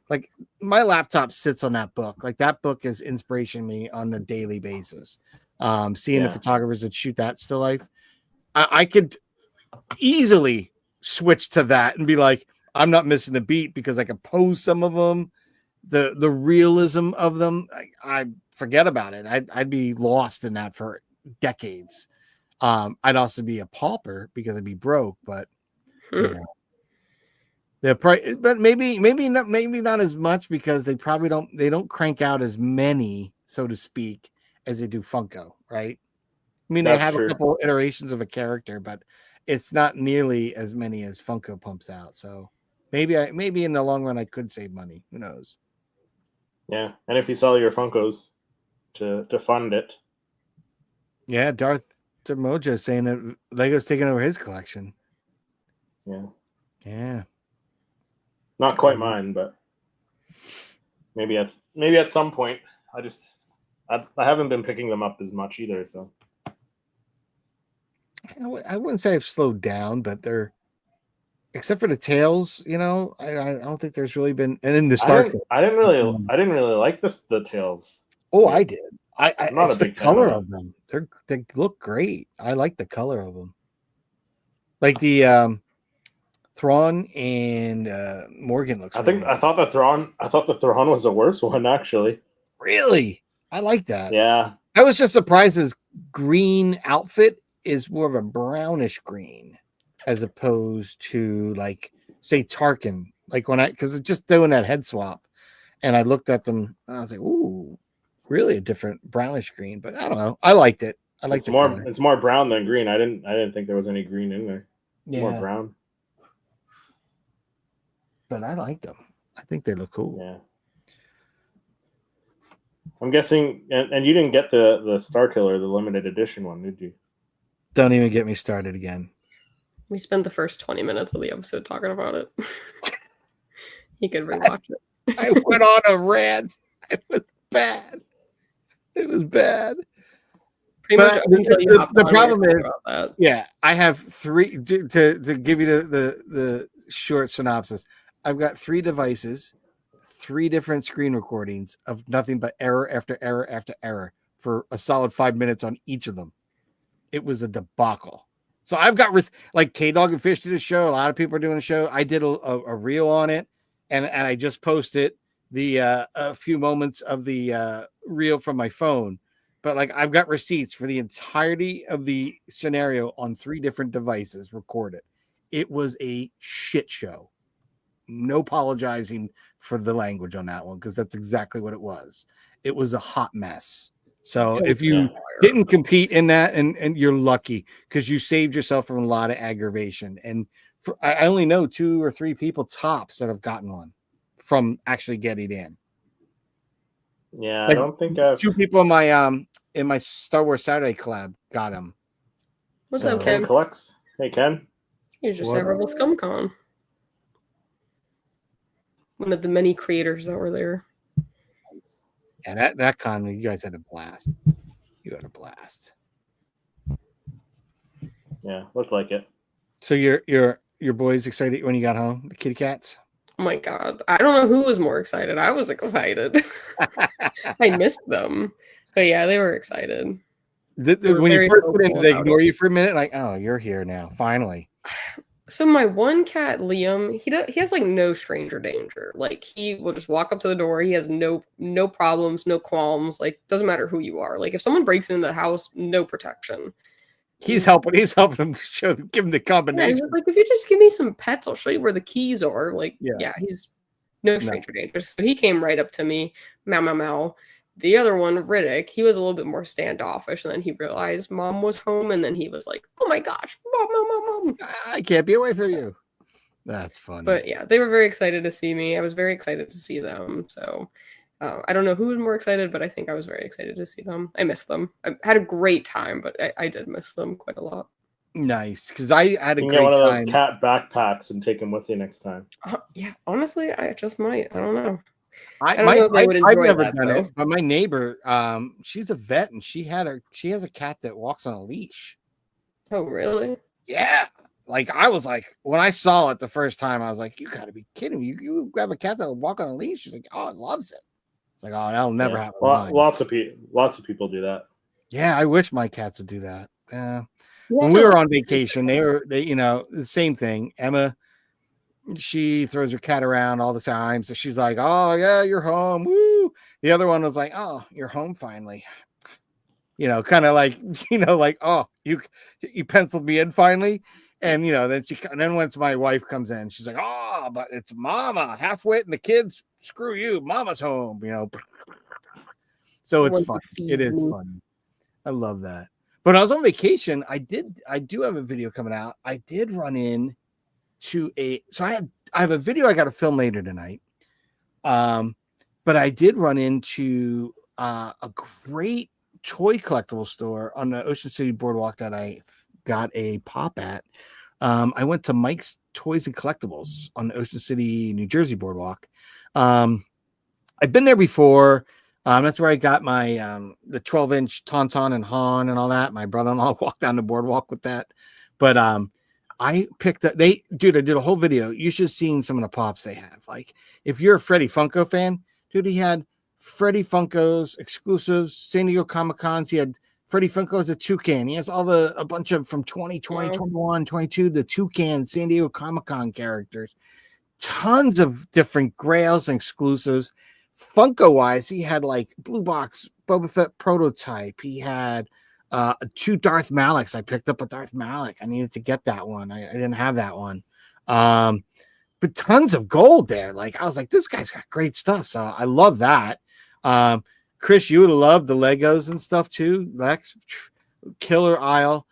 like my laptop sits on that book. Like that book is inspiration me on a daily basis. Seeing the photographers that shoot that still life, I could easily switch to that and be like, I'm not missing the beat because I can pose some of them, the realism of them. I forget about it. I'd be lost in that for decades. I'd also be a pauper because I'd be broke, but you know, but maybe not as much because they probably don't crank out as many, so to speak, as they do Funko, right? I mean, they have a couple iterations of a character, but it's not nearly as many as Funko pumps out. So maybe in the long run I could save money. Who knows? Yeah, and if you sell your Funkos to fund it, yeah, Darth Mojo saying that Lego's taking over his collection. Yeah. Not quite mine, but maybe at some point. I haven't been picking them up as much either, so I wouldn't say I've slowed down, but they're except for the tails, you know, I don't think there's really been, and in the Star I didn't really like the tails. Oh, I did. I'm not it's a big the color fan of them. They look great. I like the color of them. Like the Thrawn and Morgan looks. I thought the Thrawn was the worst one actually. Really? I like that. Yeah. I was just surprised his green outfit is more of a brownish green as opposed to like say Tarkin. Like because just doing that head swap, and I looked at them and I was like, ooh, really a different brownish green. But I don't know. I liked it. I liked it. It's more brown than green. I didn't think there was any green in there. It's more brown. But I like them. I think they look cool. Yeah. I'm guessing, and you didn't get the Star Killer, the limited edition one, did you? Don't even get me started again. We spent the first 20 minutes of the episode talking about it. You could rewatch it. I went on a rant. It was bad. Pretty much up until you hopped on, the problem is, yeah, I have 3 to give you the short synopsis. I've got 3 devices, 3 different screen recordings of nothing but error after error after error for a solid 5 minutes on each of them. It was a debacle. So I've got like K Dog and Fish did a show. A lot of people are doing a show. I did a reel on it, and I just posted a few moments of the reel from my phone. But like I've got receipts for the entirety of the scenario on 3 different devices recorded. It was a shit show. No apologizing for the language on that one because that's exactly what it was. It was a hot mess. So if you didn't compete in that, and you're lucky because you saved yourself from a lot of aggravation. And I only know 2 or 3 people tops that have gotten one from actually getting in. Yeah, I Like, don't think I've. 2 people in my Star Wars Saturday collab got them. What's So- up, Ken Ken? collects. Hey, Ken. He's just What? at Rebel ScumCon. One of the many creators that were there. Yeah, that con, you guys had a blast. You had a blast. Yeah, looked like it. So your boys excited when you got home? The kitty cats? Oh my god. I don't know who was more excited. I was excited. I missed them. But yeah, they were excited. They were When you very first put in, vocal did they about ignore it. you for a minute? Like, oh, you're here now, finally. So my one cat, Liam, he has like no stranger danger. Like he will just walk up to the door. He has no problems, no qualms. Like doesn't matter who you are. Like if someone breaks into the house, no protection. He's helping him give him the Yeah, he combination. was like, if you just give me some pets, I'll show you where the keys are. Like, Yeah. yeah, he's no stranger danger. So he came right up to me, meow meow meow. The other one, Riddick, he was a little bit more standoffish, and then he realized mom was home, and then he was like, "Oh my gosh, mom!" I can't be away from you. That's funny. But yeah, they were very excited to see me. I was very excited to see them. So I don't know who was more excited, but I think I was very excited to see them. I missed them. I had a great time, but I did miss them quite a lot. Nice, because I had a You can great get one of time. those cat backpacks and take them with you next time. Yeah, honestly, I just might. I don't know. I don't know if they would I've enjoy never that, done though. it, but my neighbor, she's a vet, and she has a cat that walks on a leash. Oh, really? Yeah, like I was like, when I saw it the first time, I was like, you got to be kidding me! You have a cat that will walk on a leash? She's like, oh, it loves it. It's like, oh, that'll never Yeah. happen. Well, mine. lots of people do that. Yeah, I wish my cats would do that. Yeah. You When have we to, were like, on vacation, they the same thing. Emma, she throws her cat around all the time, so she's like, "Oh yeah, you're home." Woo! The other one was like, "Oh, you're home finally." Kind of like, like, "Oh, you penciled me in finally." And then once my wife comes in, she's like, "Oh, but it's Mama, half-wit, and the kids. Screw you, Mama's home." So it's One fun. who It feeds is me. fun. I love that. But when I was on vacation, I do have a video coming out. I did run in to I have a video I got to film later tonight. But I did run into a great toy collectible store on the Ocean City Boardwalk that I got a pop at. I went to Mike's Toys and Collectibles on the Ocean City, New Jersey Boardwalk. I've been there before. That's where I got my the 12-inch Tauntaun and Han and all that. My brother-in-law walked down the boardwalk with that. But I picked up I did a whole video. You should have seen some of the pops they have. Like, if you're a Freddie Funko fan, dude, he had Freddie Funko's exclusives, San Diego Comic-Cons. He had Freddie Funko's a Toucan. He has a bunch of from 2020, Wow. 21, 22, the Toucan San Diego Comic-Con characters. Tons of different grails and exclusives. Funko wise, he had like Blue Box Boba Fett prototype. He had 2 Darth Maliks. I picked up a Darth Malik. I needed to get that one. I didn't have that one. But tons of gold there. Like, I was like, this guy's got great stuff. So I love that. Chris, you would have loved the Legos and stuff too. Lex, killer aisle.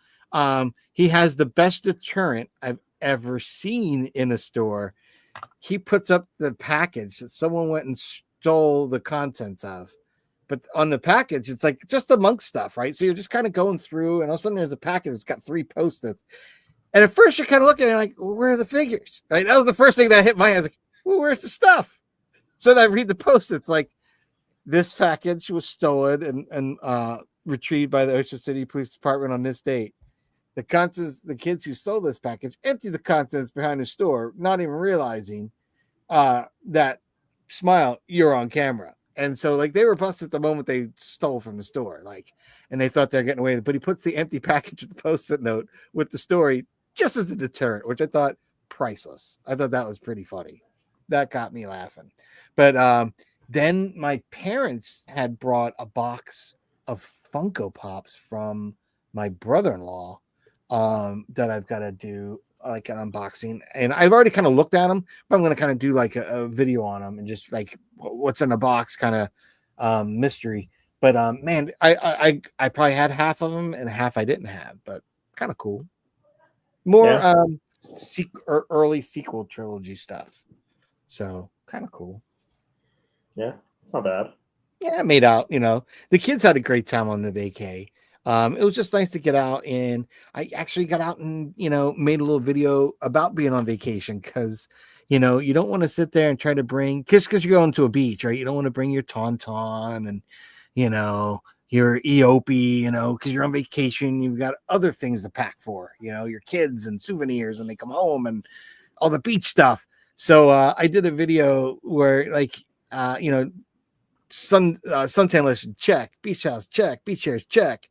He has the best deterrent I've ever seen in a store. He puts up the package that someone went and stole the contents of. But on the package, it's like just amongst stuff, right? So you're just kind of going through, and all of a sudden there's a package that's got 3 Post-its. And at first you're kind of looking at it like, well, where are the figures? Right? That was the first thing that hit my head. I was like, well, where's the stuff? So then I read the Post-its like, this package was stolen and retrieved by the Ocean City Police Department on this date. The kids who stole this package emptied the contents behind the store, not even realizing that, smile, you're on camera. And so, like, they were busted the moment they stole from the store, like, and they thought they're getting away with it. But he puts the empty package with the Post-it note with the story just as a deterrent, which I thought priceless. I thought that was pretty funny. That got me laughing. But then my parents had brought a box of Funko Pops from my brother-in-law that I've got to do like an unboxing, and I've already kind of looked at them, but I'm going to kind of do like a video on them and just like what's in the box kind of mystery. But man, I probably had half of them and half I didn't have, but kind of cool. More early sequel trilogy stuff, so kind of cool. Yeah, it's not bad. Yeah, I made out. The kids had a great time on the vacay. It was just nice to get out, and I actually got out and made a little video about being on vacation because you don't want to sit there and try to bring because you're going to a beach, right? You don't want to bring your tauntaun and your Eopie, because you're on vacation. You've got other things to pack for, your kids and souvenirs when they come home and all the beach stuff. So I did a video where suntan lotion, check, beach house, check, beach chairs, check,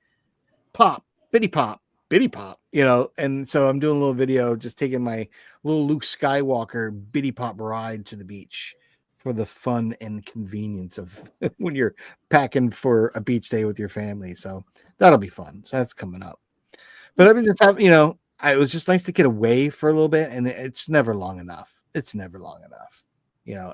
pop, bitty pop, and so I'm doing a little video just taking my little Luke Skywalker bitty pop ride to the beach for the fun and convenience of when you're packing for a beach day with your family. So that'll be fun. So that's coming up. But I've been just having, it was just nice to get away for a little bit, and it's never long enough. It's never long enough.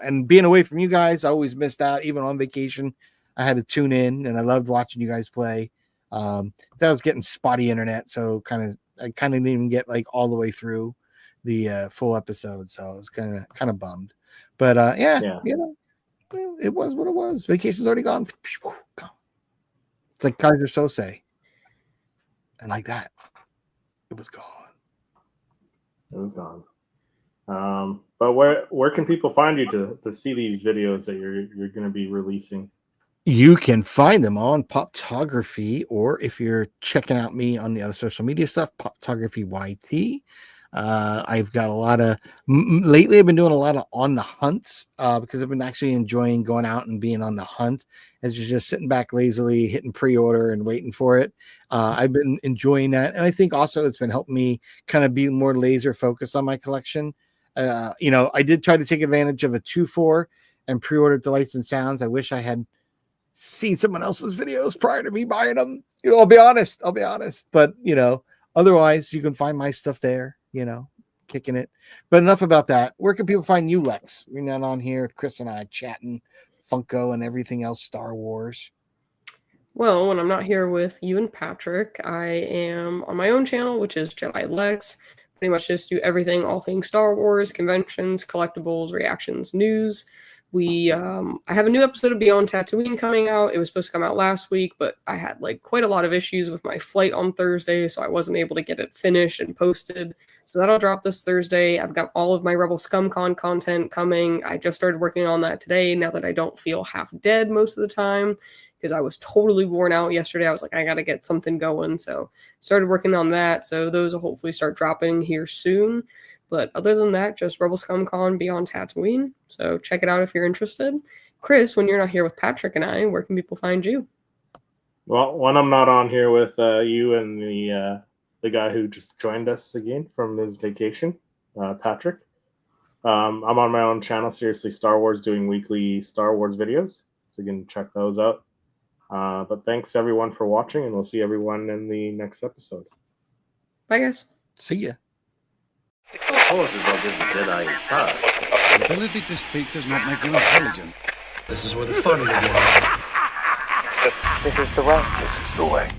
And being away from you guys, I always missed out. Even on vacation, I had to tune in, and I loved watching you guys play. That was getting spotty internet, so I didn't even get like all the way through the full episode, so I was kind of bummed. But yeah. It was what it was. Vacation's already gone. It's like Kaiser Sose, and like that, it was gone. It was gone. But where can people find you to see these videos that you're going to be releasing? You can find them on Poptography, or if you're checking out me on the other social media stuff, Poptography YT. I've got a lot of lately. I've been doing a lot of on the hunts because I've been actually enjoying going out and being on the hunt as you're just sitting back lazily, hitting pre-order and waiting for it. I've been enjoying that, and I think also it's been helping me kind of be more laser focused on my collection. I did try to take advantage of a 2-4 and pre-ordered Delights and Sounds. I wish I had seen someone else's videos prior to me buying them. I'll be honest. But otherwise, you can find my stuff there. Kicking it. But enough about that. Where can people find you, Lex? We're not on here with Chris and I chatting Funko and everything else Star Wars. Well, when I'm not here with you and Patrick, I am on my own channel, which is Jedi Lex. Pretty much just do everything, all things Star Wars, conventions, collectibles, reactions, news. I have a new episode of Beyond Tatooine coming out. It was supposed to come out last week, but I had quite a lot of issues with my flight on Thursday, so I wasn't able to get it finished and posted. So that'll drop this Thursday. I've got all of my Rebel ScumCon content coming. I just started working on that today, now that I don't feel half dead most of the time, because I was totally worn out yesterday. I was like, I got to get something going. So started working on that. So those will hopefully start dropping here soon. But other than that, just Rebel ScumCon Beyond Tatooine. So check it out if you're interested. Chris, when you're not here with Patrick and I, where can people find you? Well, when I'm not on here with you and the guy who just joined us again from his vacation, Patrick, I'm on my own channel, Seriously Star Wars, doing weekly Star Wars videos. So you can check those out. But thanks everyone for watching, and we'll see everyone in the next episode. Bye, guys. See ya. The Force is what gives the Jedi his power. The ability to speak does not make you intelligent. This is where the fun begins. This is the way. This is the way.